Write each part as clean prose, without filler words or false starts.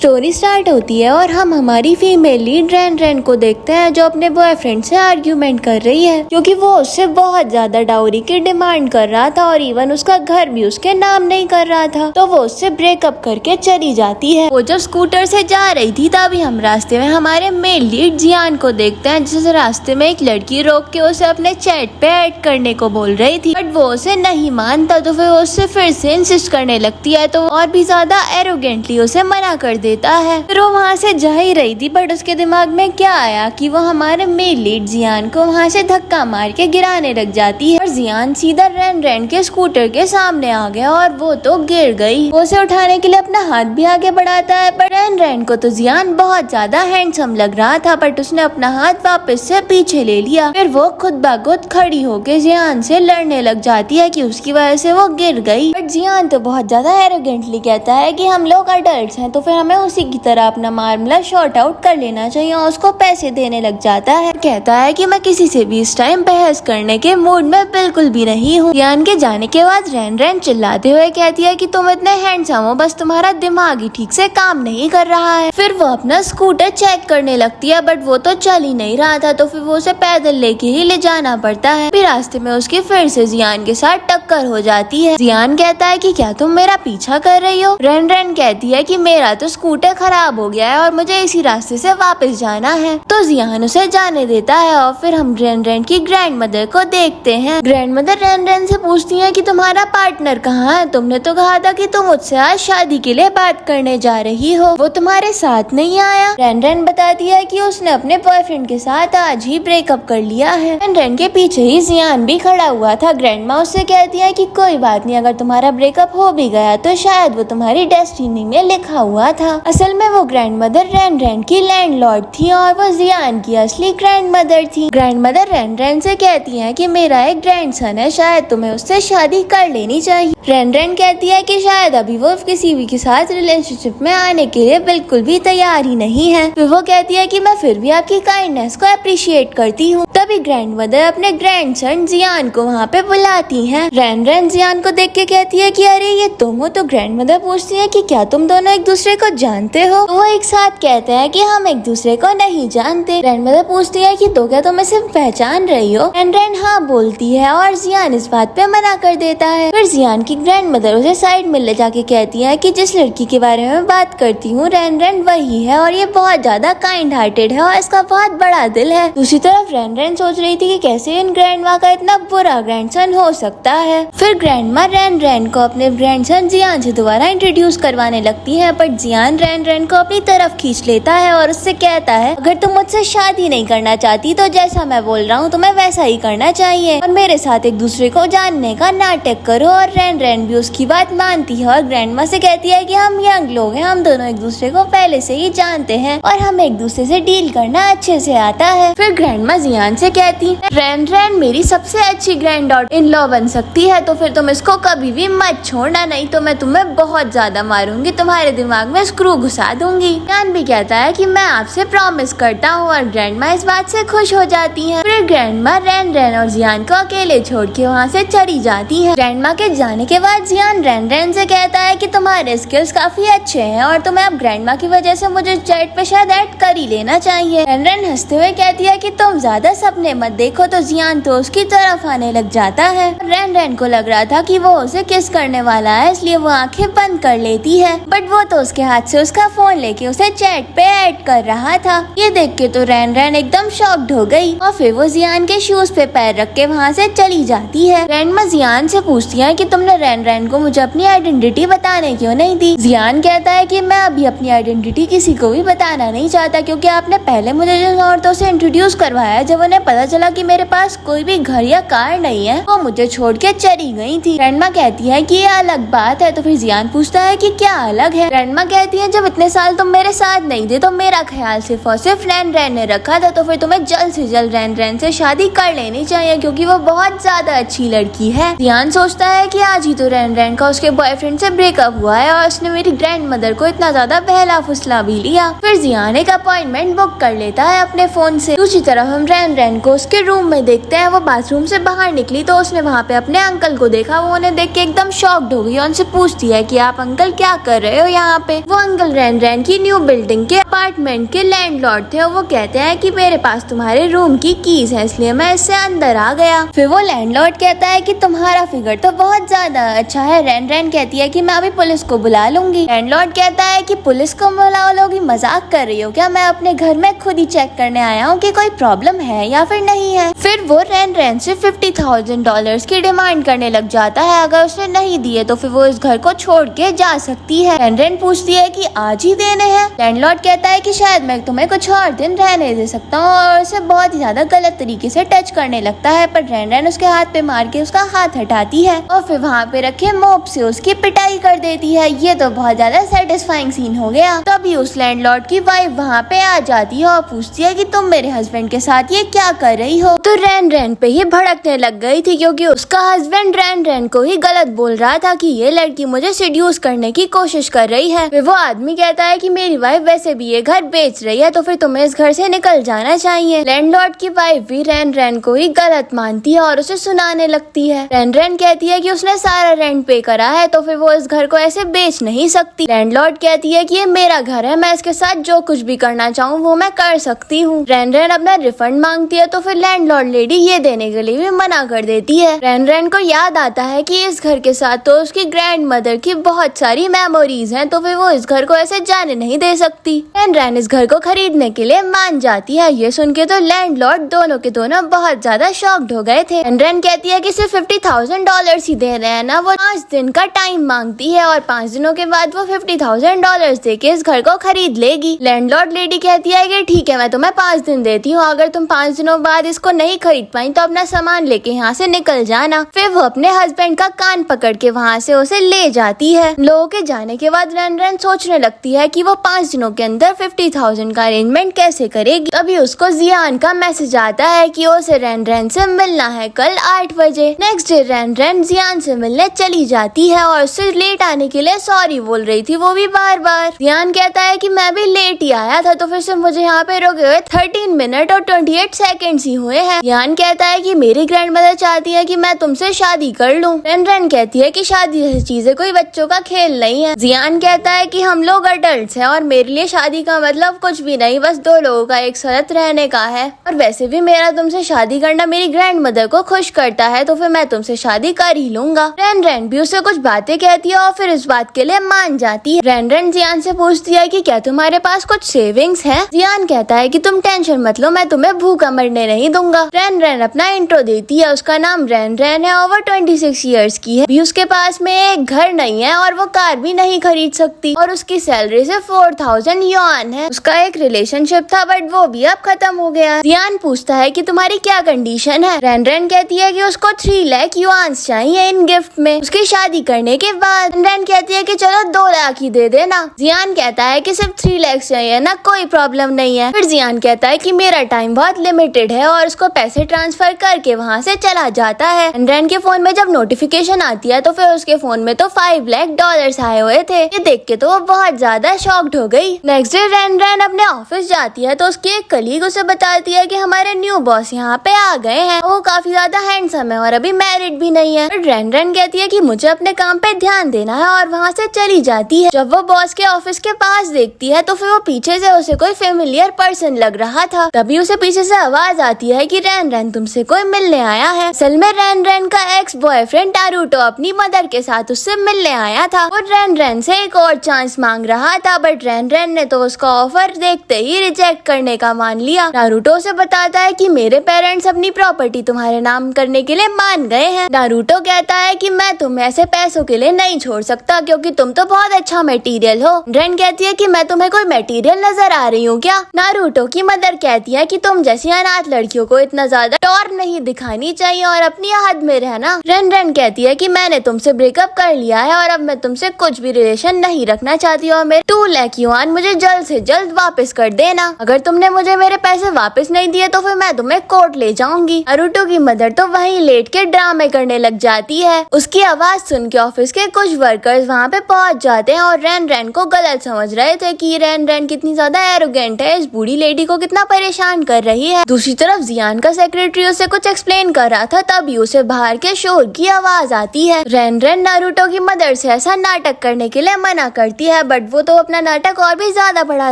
Story start होती है और हम हमारी फीमेल लीड रैन रैन को देखते हैं जो अपने बॉयफ्रेंड से आर्ग्यूमेंट कर रही है क्योंकि वो उससे बहुत ज्यादा डाउरी की डिमांड कर रहा था और इवन उसका घर भी उसके नाम नहीं कर रहा था। तो वो उससे ब्रेकअप करके चली जाती है। वो जब स्कूटर से जा रही थी तभी हम रास्ते में हमारे मेल लीड जियान को देखते हैं जिस रास्ते में एक लड़की रोक के उसे अपने चैट पे ऐड करने को बोल रही थी, बट वो उसे नहीं मानता। तो फिर उससे फिर से इंसिस्ट करने लगती है तो और भी ज्यादा एरोगेंटली उसे मना कर देता है। फिर वो वहाँ से जा ही रही थी बट उसके दिमाग में क्या आया कि वो हमारे मेल लीड जियान को वहाँ से धक्का मार के गिराने लग जाती है और जियान सीधा रैन रैन के स्कूटर के सामने आ गया और वो तो गिर गई। वो उसे उठाने के लिए अपना हाथ भी आगे बढ़ाता है पर रैन रैन को तो जियान बहुत ज्यादा हैंडसम लग रहा था बट उसने अपना हाथ वापस से पीछे ले लिया। फिर वो खुद ब खुद खड़ी होके जियान से लड़ने लग जाती है कि उसकी वजह से वो गिर गई। बट जियान तो बहुत ज्यादा एरोगेंटली कहता है कि हम लोग अडल्ट हैं तो फिर हमें उसी की तरह अपना मामला शॉर्ट आउट कर लेना चाहिए और उसको पैसे देने लग जाता है। कहता है कि मैं किसी से भी इस टाइम बहस करने के मूड में बिल्कुल भी नहीं हूँ। जियान के जाने के बाद रैन रैन चिल्लाते हुए कहती है कि तुम इतने हैंडसम हो बस तुम्हारा दिमाग ही ठीक से काम नहीं कर रहा है। फिर वो अपना स्कूटर चेक करने लगती है बट वो तो चल ही नहीं रहा था तो फिर वो उसे पैदल लेके ही ले जाना पड़ता है। फिर रास्ते में उसकी फिर से जियान के साथ टक्कर हो जाती है। जियान कहता है कि क्या तुम मेरा पीछा कर रही हो? रैन रैन कहती है कि मेरा तो स्कूटर खराब हो गया है और मुझे इसी रास्ते से वापस जाना है। तो जियान उसे जाने देता है और फिर हम रैन रैन की ग्रैंड मदर को देखते हैं। ग्रैंड मदर रैन रैन से पूछती है कि तुम्हारा पार्टनर कहाँ है? तुमने तो कहा था कि तुम मुझसे आज शादी के लिए बात करने जा रही हो, वो तुम्हारे साथ नहीं आया। रैन रैन बताती है कि उसने अपने बॉयफ्रेंड के साथ आज ही ब्रेकअप कर लिया है। रैन रैन के पीछे ही जियान भी खड़ा हुआ था। ग्रैंड माँ उससे कहती है कि कोई बात नहीं, अगर तुम्हारा ब्रेकअप हो भी गया तो शायद वो तुम्हारी डेस्टिनी में लिखा हुआ था। असल में वो ग्रैंड मदर रैन रैन की लैंडलॉर्ड थी और वो जियान की असली ग्रैंड मदर थी। ग्रैंड मदर रैन रैन से कहती है कि मेरा एक ग्रैंडसन है, शायद तुम्हें उससे शादी कर लेनी चाहिए। रैन रैन कहती है कि शायद अभी वो किसी भी के साथ रिलेशनशिप में आने के लिए बिल्कुल भी तैयार ही नहीं है। फिर वो कहती है कि मैं फिर भी आपकी काइंडनेस को अप्रिशिएट करती हूँ। तभी ग्रैंड मदर अपने ग्रैंडसन जियान को वहाँ पे बुलाती हैं। रैन रैन जियान को देख के कहती है कि अरे ये तुम हो? तो ग्रैंड मदर पूछती है कि क्या तुम दोनों एक दूसरे को जानते हो? तो वो एक साथ कहते हैं कि हम एक दूसरे को नहीं जानते। ग्रैंड मदर पूछती है कि तो क्या तुम इसे पहचान रही हो? रैन रैन हाँ बोलती है और जियान इस बात पे मना कर देता है। फिर जियान की ग्रैंड मदर उसे साइड में ले जाके कहती है कि जिस लड़की के बारे में बात करती हूँ रैन रैन वही है और ये बहुत ज्यादा काइंड हार्टेड है और इसका बहुत बड़ा दिल है। दूसरी तरफ रैन रैन सोच रही थी कि कैसे इन ग्रैंड माँ का इतना बुरा ग्रैंडसन हो सकता है। फिर ग्रैंड माँ रैन रैन को अपने ग्रैंडसन जियान से दोबारा इंट्रोड्यूस करवाने लगती है बट जियान रैन रैन को अपनी तरफ खींच लेता है और उससे कहता है अगर तुम मुझसे शादी नहीं करना चाहती तो जैसा मैं बोल रहा हूँ तुम्हें वैसा ही करना चाहिए और मेरे साथ एक दूसरे को जानने का नाटक करो। और रैन रैन भी उसकी बात मानती है और ग्रैंड माँ से कहती है कि हम यंग लोग हैं, हम दोनों एक दूसरे को पहले से ही जानते हैं और हमें एक दूसरे से डील करना अच्छे से आता है। फिर ग्रैंड माँ जियान से कहती है रैन रैन मेरी सबसे अच्छी ग्रैंड डॉटर इन लॉ बन सकती है तो फिर तुम इसको कभी भी मत छोड़ना, नहीं तो मैं तुम्हें बहुत ज्यादा मारूंगी, तुम्हारे दिमाग में स्क्रू घुसा दूंगी। जियान भी कहता है कि मैं आपसे प्रॉमिस करता हूँ और ग्रैंड माँ इस बात से खुश हो जाती है। फिर ग्रैंड माँ रैन रैन और जियान को अकेले छोड़ के वहाँ से चली जाती है। ग्रैंड माँ के जाने के बाद जियान रैन रैन से कहता है कि तुम्हारे स्किल्स काफी अच्छे हैं और तुम्हें अब ग्रैंड माँ की वजह से मुझे चैट पे शायद ऐड कर ही लेना चाहिए। रैन रैन हंसते हुए कहती है कि तुम ज्यादा सपने मत देखो। तो जियान तो उसकी तरफ आने लग जाता है। रैन रैन को लग रहा था कि वो उसे किस करने वाला है इसलिए वो आंखें बंद कर लेती है बट वो तो उसके हाथ से उसका फोन लेके उसे चैट पे ऐड कर रहा था। ये देख के तो रैन रैन एकदम शॉक्ड हो गई और फिर वो जियान के शूज पे पैर रख के वहाँ से चली जाती है। ग्रैंड माँ जियान से पूछती है कि तुमने रैन रैन को मुझे अपनी आइडेंटिटी बताने क्यों नहीं दी? जियान कहता है कि मैं अभी अपनी आइडेंटिटी किसी को भी बताना नहीं चाहता क्योंकि आपने पहले मुझे जिन औरतों से इंट्रोड्यूस करवाया जब उन्हें पता चला कि मेरे पास कोई भी घर या कार नहीं है वो मुझे छोड़ के चली गई थी। ग्रैंड माँ कहती है कि ये अलग बात है। तो फिर जियान पूछता है कि क्या अलग है? ग्रैंड माँ कहती है जब इतने साल तुम मेरे साथ नहीं थे तो मेरा ख्याल सिर्फ और सिर्फ रैन रैन ने रखा था तो फिर तुम्हें जल्द से जल्द रैन रैन से शादी कर लेनी चाहिए क्योंकि वो बहुत ज्यादा अच्छी लड़की है। जियान सोचता है कि आज ही तो रैन रैन का उसके बॉयफ्रेंड से ब्रेकअप हुआ है और उसने मेरी ग्रैंड मदर को इतना ज्यादा बहला फुसला भी लिया। फिर जियान एक अपॉइंटमेंट बुक कर लेता है अपने फोन से। दूसरी तरफ हम रैन रैन को उसके रूम में देखते हैं। वो बाथरूम से बाहर निकली तो उसने वहाँ पे अपने अंकल को देखा। वो उन्हें देख के एकदम शॉक्ड हो गई और उनसे पूछती है कि आप अंकल क्या कर रहे हो यहाँ पे? वो अंकल रैन रैन की न्यू बिल्डिंग के अपार्टमेंट के लैंडलॉर्ड थे और वो कहते हैं कि मेरे पास तुम्हारे रूम की कीज है, इसलिए मैं इससे अंदर आ गया। फिर वो लैंडलॉर्ड कहता है कि तुम्हारा फिगर तो बहुत ज्यादा अच्छा है। रैन रैन कहती है कि मैं अभी पुलिस को बुला लूंगी। लैंडलॉर्ड कहता है कि पुलिस को बुला लोगी, मजाक कर रही हो क्या? मैं अपने घर में खुद ही चेक करने आया हूँ कि कोई प्रॉब्लम है या फिर नहीं है। फिर वो रैन रैन से $50,000 की डिमांड करने लग जाता है। अगर उसने नहीं दिए तो फिर वो इस घर को छोड़ के जा सकती है। रैन रैन पूछती है कि आज ही देने हैं। लैंडलॉर्ड कहता है कि शायद मैं तुम्हें कुछ और दिन रहने दे सकता हूँ और उसे बहुत ही ज्यादा गलत तरीके से टच करने लगता है, पर रैन रैन उसके हाथ पे मार के उसका हाथ हटाती है और फिर वहाँ पे रखे मोप से उसकी पिटाई कर देती है। ये तो बहुत ज्यादा सेटिस्फाइंग सीन हो गया। तभी उस लैंडलॉर्ड की वाइफ वहाँ पे आ जाती है और पूछती है कि तुम मेरे हस्बैंड के साथ ये क्या कर रही हो। तो रैन रैन पे ही भड़कने लग गई थी क्योंकि उसका हस्बैंड रैन रैन को ही गलत बोल रहा था कि ये लड़की मुझे सेड्यूस करने की कोशिश कर रही है। फिर वो आदमी कहता है कि मेरी वाइफ वैसे भी ये घर बेच रही है तो फिर तुम्हें इस घर से निकल जाना चाहिए। लैंडलॉर्ड की वाइफ भी रैन रैन को ही गलत मानती है और उसे सुनाने लगती है। रैन रैन कहती है कि उसने सारा रेंट पे करा है तो फिर वो इस घर को ऐसे बेच नहीं सकती। लैंडलॉर्ड कहती है कि ये मेरा घर है, मैं इसके साथ जो कुछ भी करना चाहूँ वो मैं कर सकती हूँ। रैन रैन अपना रिफंड मांगती है तो फिर लैंडलॉर्ड लेडी ये देने के लिए भी मना कर देती है। रैन रैन को याद आता है कि इस घर के साथ तो उसकी ग्रैंड मदर की बहुत सारी मेमोरीज हैं तो फिर वो इस घर को ऐसे जाने नहीं दे सकती। रैन रैन इस घर को खरीदने के लिए मान जाती है। ये सुन के तो लैंडलॉर्ड दोनों के दोनों बहुत ज्यादा शॉक्ड हो गए थे। रैन रैन कहती है कि सिर्फ $50,000 ही दे रहे हैं ना, वो 5 दिन का टाइम मांगती है और 5 दिनों के बाद वो $50,000 दे के इस घर को खरीद लेगी। लैंडलॉर्ड लेडी कहती है कि ठीक है, मैं तुम्हें 5 दिन देती हूँ, अगर तुम 5 दिनों बाद इसको नहीं खरीद पाई तो अपना सामान लेके यहाँ से निकल जाना। फिर वो अपने हस्बैंड का कान पकड़ के वहाँ से उसे ले जाती है। लोगों के जाने के बाद रैन रैन सोचने लगती है कि वो 5 दिनों के अंदर 50,000 का अरेंजमेंट कैसे करेगी। अभी उसको जियान का मैसेज आता है कि उसे रैन रैन से मिलना है कल 8 बजे। नेक्स्ट डे रैन रैन जियान से मिलने चली जाती है और उससे लेट आने के लिए सॉरी बोल रही थी, वो भी बार बार। जियान कहता है कि मैं भी लेट ही आया था तो फिर से मुझे यहाँ पे रुके हुए 13 मिनट और 28 सेकेंड ही हुए हैं। जियान कहता है कि मेरी ग्रैंडमदर चाहती है कि मैं तुमसे शादी कर लूं। रैन रैन कहती है कि शादी जैसी चीजें कोई बच्चों का खेल नहीं है। जियान कहता है कि हम लोग अडल्ट हैं और मेरे लिए शादी का मतलब कुछ भी नहीं, बस 2 लोगों का एक साथ रहने का है, और वैसे भी मेरा तुमसे शादी करना मेरी ग्रैंड मदर को खुश करता है तो फिर मैं तुमसे शादी कर ही लूंगा। रैन रैन भी उसे कुछ बातें कहती है और फिर इस बात के लिए मान जाती है। रैन रैन जियान से पूछती है कि क्या तुम्हारे पास कुछ सेविंग्स है। जियान कहता है कि तुम टेंशन मत लो, मैं तुम्हें भूखा मरने नहीं दूंगा। रैन रैन अपना इंट्रो देती है, उसका नाम रैन रैन है, ओवर 26 ईयर्स की है, भी उसके पास में एक घर नहीं है और वो कार भी नहीं खरीद सकती और उसकी सैलरी से 4,000 युआन है। उसका एक रिलेशनशिप था बट वो भी अब खत्म हो गया। जियान पूछता है कि तुम्हारी क्या कंडीशन है। रैन रैन कहती है कि उसको 3 लाख युआन चाहिए इन गिफ्ट में उसकी शादी करने के बाद। रैन रैन कहती है कि चलो 2 लाख ही दे देना। जियान कहता है कि सिर्फ 3 लाख चाहिए ना, कोई प्रॉब्लम नहीं है। फिर जियान कहता है कि मेरा टाइम बहुत लिमिटेड है और उसको पैसे ट्रांसफर करके वहाँ से चला जाता है। रैन के फोन में जब नोटिफिकेशन आती है तो फिर उसके फोन में तो $5 लाख आए हुए थे। ये देख के तो वो बहुत ज्यादा शॉक्ड हो गई। नेक्स्ट डे रैन रैन अपने ऑफिस जाती है तो उसकी एक कलीग उसे बताती है कि हमारे न्यू बॉस यहाँ पे आ गए हैं, वो काफी ज्यादा हैंडसम है और अभी मैरिड भी नहीं है। रैन रैन कहती है कि मुझे अपने काम पे ध्यान देना है और वहाँ से चली जाती है। जब वो बॉस के ऑफिस के पास देखती है तो फिर वो पीछे से उसे कोई फेमिलियर पर्सन लग रहा था। तभी उसे पीछे से आवाज आती है कि रैन रैन तुमसे कोई मिलने आया है। असल में रैन रैन का एक्स बॉयफ्रेंड नारुतो अपनी मदर के साथ उससे मिलने आया था और रैन रैन से एक और चांस मांग रहा था, बट रैन रैन ने तो उसका ऑफर देखते ही रिजेक्ट करने का मान लिया। नारुतो से बताता है कि मेरे पेरेंट्स अपनी प्रॉपर्टी तुम्हारे नाम करने के लिए मान गए हैं। नारुतो कहता है कि मैं तुम्हें ऐसे पैसों के लिए नहीं छोड़ सकता क्योंकि तुम तो बहुत अच्छा मटेरियल हो। रैन कहती है कि मैं तुम्हें कोई मटेरियल नजर आ रही हूँ क्या। नारुतो की मदर कहती है कि तुम जैसी अनाथ लड़कियों को इतना ज्यादा टॉर नहीं दिखानी चाहिए और अपनी हद में रहना। रैन रैन कहती है कि मैंने तुमसे ब्रेकअप कर लिया है और अब मैं तुमसे कुछ भी रिलेशन नहीं रखना चाहती और मेरे 2 लाख युआन मुझे जल्द से जल्द वापस कर देना। अगर तुमने मुझे मेरे पैसे वापस नहीं दिए तो फिर मैं तुम्हें कोर्ट ले जाऊंगी। नारुतो की मदर तो वहीं लेट के ड्रामे करने लग जाती है। उसकी आवाज सुन के ऑफिस के कुछ वर्कर्स वहाँ पे पहुँच जाते हैं और रैन रैन को गलत समझ रहे थे कि रैन रैन कितनी ज्यादा एरोगेंट है, इस बूढ़ी लेडी को कितना परेशान कर रही है। दूसरी तरफ जियान का सेक्रेटरी उसे कुछ एक्सप्लेन कर रहा था, तभी उसे बाहर के शोर की आवाज आती है। रैन रैन नारुतो की मदर से ऐसा नाटक करने के लिए मना करती है है, बट वो तो अपना नाटक और भी ज्यादा बढ़ा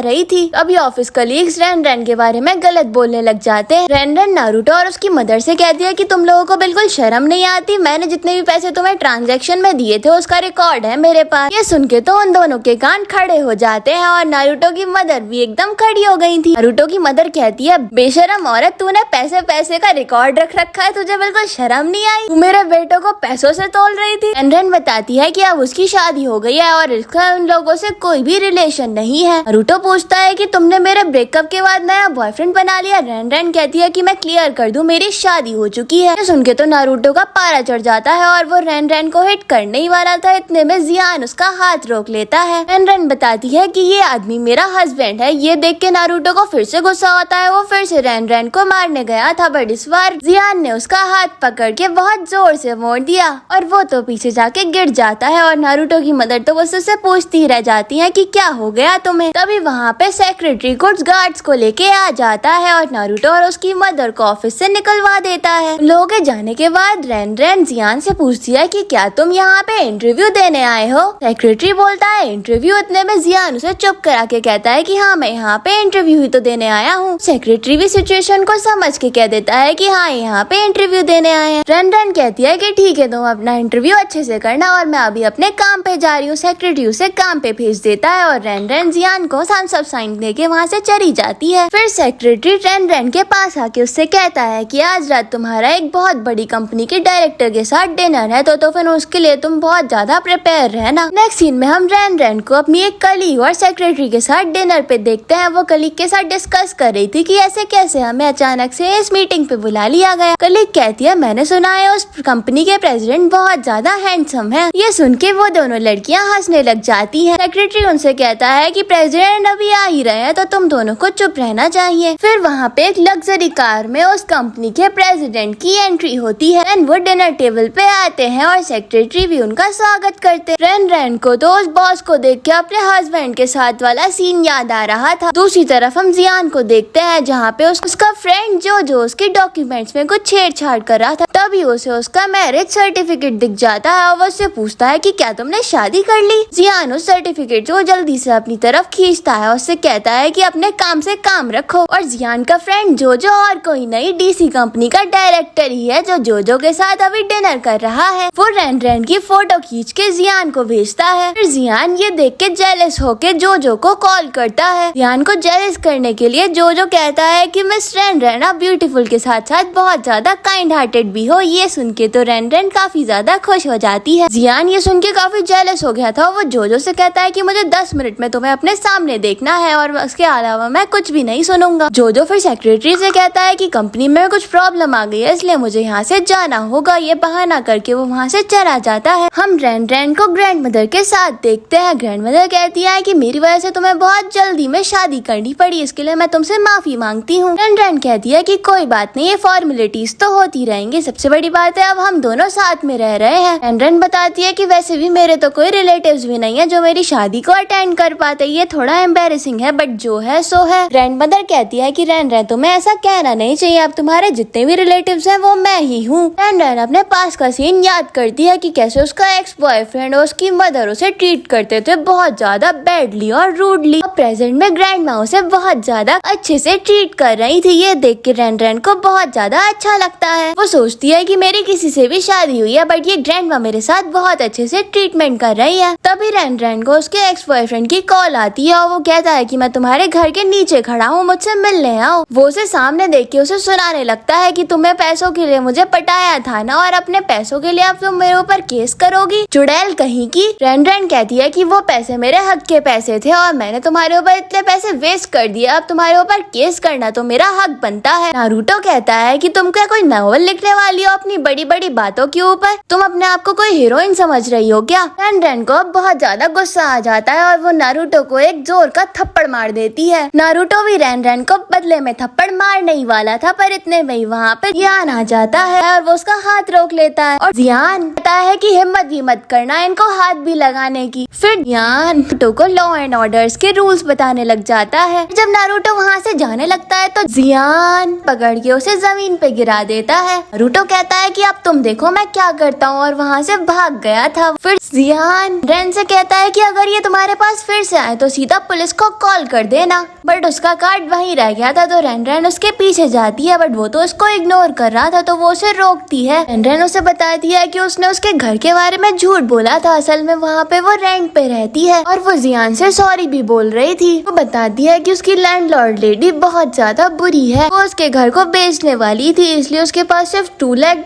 रही थी। अभी ऑफिस कलीग्स रेन के बारे में गलत बोलने लग जाते हैं। रेन नारुतो और उसकी मदर से कहती है कि तुम लोगों को बिल्कुल शर्म नहीं आती, मैंने जितने भी पैसे तुम्हें ट्रांजैक्शन में दिए थे उसका रिकॉर्ड है मेरे पास। ये सुन के तो उन दोनों के कान खड़े हो जाते हैं और नारुतो की मदर भी एकदम खड़ी हो गई थी। नारुतो की मदर कहती है, बेशरम औरत, तूने पैसे पैसे का रिकॉर्ड रख रखा है, तुझे बिल्कुल शर्म नहीं आई? तू मेरे बेटों को पैसों से तोल रही थी। रेन बताती है कि अब उसकी शादी हो गई है और इसका उन लोगों से कोई भी रिलेशन नहीं है। नारुतो पूछता है कि तुमने मेरे ब्रेकअप के बाद नया बॉयफ्रेंड बना लिया? रेन कहती है कि मैं क्लियर कर दूं, मेरी शादी हो चुकी है। सुन के तो नारुतो का पारा चढ़ जाता है और वो रेन को हिट करने ही वाला था, इतने में जियान उसका हाथ रोक लेता है। रेन बताती है कि ये आदमी मेरा हस्बैंड है। ये देख के नारुतो को फिर से गुस्सा आता है। वो फिर से रेन को मारने गया था, बट इस बार जियान ने उसका हाथ पकड़ के बहुत जोर से मोड़ दिया और वो तो पीछे जाके गिर जाता है। और नारुतो की मदर तो उससे पूछती ही रह जाती है कि क्या हो गया तुम्हें। तभी वहाँ पे सेक्रेटरी गुड्स गार्ड्स को लेके आ जाता है और नारुतो और उसकी मदर को ऑफिस से निकलवा देता है। लोगों के जाने के बाद रेन जियान से पूछती है कि क्या तुम यहाँ पे इंटरव्यू देने आए हो? सेक्रेटरी बोलता है इंटरव्यू। इतने में जियान उसे चुप करा के कहता है कि हाँ, मैं यहाँ पे इंटरव्यू ही तो देने आया हूँ। सेक्रेटरी भी सिचुएशन को समझ के कह देता है कि हाँ, यहाँ पे इंटरव्यू देने आए हैं। रेन कहती है कि ठीक है, तुम अपना इंटरव्यू अच्छे से करना और मैं अभी अपने काम पे जा रही हूँ। सेक्रेटरी उसे काम पे भेज देता है और रेन जियान को थम्स अप साइन देके वहाँ से चली जाती है। फिर सेक्रेटरी रेन के पास आके उससे कहता है कि आज रात तुम्हारा एक बहुत बड़ी कंपनी के डायरेक्टर के साथ डिनर है, तो फिर उसके लिए तुम बहुत ज्यादा प्रिपेयर रहना। नेक्स्ट सीन में हम रेन को अपनी एक कलीग और सेक्रेटरी के साथ डिनर पे देखते हैं। वो कलीग के साथ डिस्कस कर रही थी कि ऐसे कैसे हमें अचानक से इस मीटिंग पे बुला लिया गया। कलीग कहती है, मैंने सुना है उस कंपनी के प्रेसिडेंट बहुत ज्यादा हैंडसम है। ये सुन के वो दोनों लड़कियां हंसने लग जाती हैं। सेक्रेटरी उनसे कहता है कि प्रेसिडेंट अभी आ ही रहे हैं, तो तुम दोनों को चुप रहना चाहिए। फिर वहाँ पे एक लग्जरी कार में उस कंपनी के प्रेसिडेंट की एंट्री होती है। वो डिनर टेबल पे आते हैं और सेक्रेटरी भी उनका स्वागत करते हैं। रेन को तो उस बॉस को देख के अपने हस्बैंड के साथ वाला सीन याद आ रहा था। दूसरी तरफ हम जियान को देखते हैं जहाँ पे उसका फ्रेंड जो उसके डॉक्यूमेंट्स में कुछ छेड़छाड़ कर रहा था। तभी उसे उसका मैरिज सर्टिफिकेट दिख जाता है और वो उससे पूछता है कि क्या तुमने शादी कर ली? जियान उस सर्टिफिकेट को जल्दी से अपनी तरफ खींचता है और उससे कहता है कि अपने काम से काम रखो। और जियान का फ्रेंड जो और कोई नहीं, डीसी कंपनी का डायरेक्टर ही है जो के साथ अभी डिनर कर रहा है। वो रेन की फोटो खींच के जियान को भेजता है। फिर जियान ये देख के जेलस होके जो को कॉल करता है। जियान को जेलस करने के लिए जो कहता है कि मिस रेन आप ब्यूटीफुल के साथ साथ बहुत ज्यादा काइंड हार्टेड भी हो। ये सुन के तो रेन काफी ज्यादा खुश हो जाती है। जियान ये सुन के काफी जेलस हो गया था। वो जो से कहता है कि मुझे 10 मिनट में तुम्हें अपने सामने देखना है और उसके अलावा मैं कुछ भी नहीं सुनूंगा। जो फिर सेक्रेटरी से कहता है कि कंपनी में कुछ प्रॉब्लम आ गई है, इसलिए मुझे यहाँ से जाना होगा। ये बहाना करके वो वहाँ से चला जाता है। हम रेन को ग्रैंड मदर के साथ देखते हैं। ग्रैंड मदर कहती है कि मेरी वजह से तुम्हें बहुत जल्दी में शादी करनी पड़ी, इसके लिए मैं तुमसे माफी मांगती हूँ। रेन कहती है कि कोई बात नहीं, ये फॉर्मेलिटीज तो होती रहेंगी, सबसे बड़ी बात है अब हम दोनों साथ में रह रहे हैं। रेन बताती है कि वैसे भी मेरे तो कोई रिलेटिव्स भी नहीं है जो मेरी शादी को अटेंड कर पाते, ये थोड़ा एम्बेरसिंग है, बट जो है सो है। ग्रैंड मदर कहती है कि रेन तुम्हें ऐसा कहना नहीं चाहिए, अब तुम्हारे जितने भी रिलेटिव्स हैं वो मैं ही हूँ। रेन अपने पास का सीन याद करती है कि कैसे उसका एक्स बॉयफ्रेंड और उसकी मदर उसे ट्रीट करते थे बहुत ज्यादा बैडली और रूडली। प्रेजेंट में ग्रैंड माँ उसे बहुत ज्यादा अच्छे से ट्रीट कर रही थी। ये देख के रेन को बहुत ज्यादा अच्छा लगता है। वो सोचती है कि मेरी किसी से भी शादी हुई है, बट ये ग्रैंड माँ मेरे साथ बहुत अच्छे से ट्रीटमेंट कर रही है। तभी रेन को उसके एक्स बॉयफ्रेंड की कॉल आती है और वो कहता है कि मैं तुम्हारे घर के नीचे खड़ा हूँ, मुझसे मिलने आओ। वो उसे सामने देख के उसे सुनाने लगता है कि तुम्हें पैसों के लिए मुझे पटाया था ना, और अपने पैसों के लिए अब तुम मेरे ऊपर केस करोगी, चुड़ैल कहीं की। रेन कहती है कि वो पैसे मेरे हक के पैसे थे और मैंने तुम्हारे ऊपर इतने पैसे वेस्ट कर दिए, अब तुम्हारे ऊपर केस करना तो मेरा हक बनता है। नारुतो कहता है कि तुम क्या कोई नॉवल लिखने वाली हो अपनी बड़ी बड़ी बातों के ऊपर, तुम अपने आप को कोई हीरोइन समझ रही हो क्या? रेन को बहुत ज्यादा गुस्सा आ जाता है और वो नारुतो को एक जोर का थप्पड़ मार देती है। नारुतो भी रेन को बदले में थप्पड़ मारने ही वाला था, पर इतने में ही वहाँ पे जियान आ जाता है और वो उसका हाथ रोक लेता है और जियान कहता है कि हिम्मत भी मत करना इनको हाथ भी लगाने की। फिर जियान नारुतो को लॉ एंड ऑर्डर्स के रूल्स बताने लग जाता है। जब नारुतो वहाँ से जाने लगता है तो जियान पकड़ के उसे जमीन पे गिरा देता है। नारुतो कहता है कि अब तुम देखो मैं क्या करता हूँ और वहाँ से भाग गया था। फिर जियान रेन से कहता है कि अब अगर ये तुम्हारे पास फिर से आए तो सीधा पुलिस को कॉल कर देना। बट उसका कार्ड वहीं रह गया था तो रैन रैन उसके पीछे जाती है, बट वो तो उसको इग्नोर कर रहा था तो वो उसे रोकती है। रैन रैन उसे बताती है कि उसने उसके घर के बारे में झूठ बोला था, असल में वहाँ पे वो रेंट पे रहती है और वो जियान से सॉरी भी बोल रही थी। वो बताती है कि उसकी लैंडलॉर्ड लेडी बहुत ज्यादा बुरी है, वो उसके घर को बेचने वाली थी, इसलिए उसके पास सिर्फ $2 लाख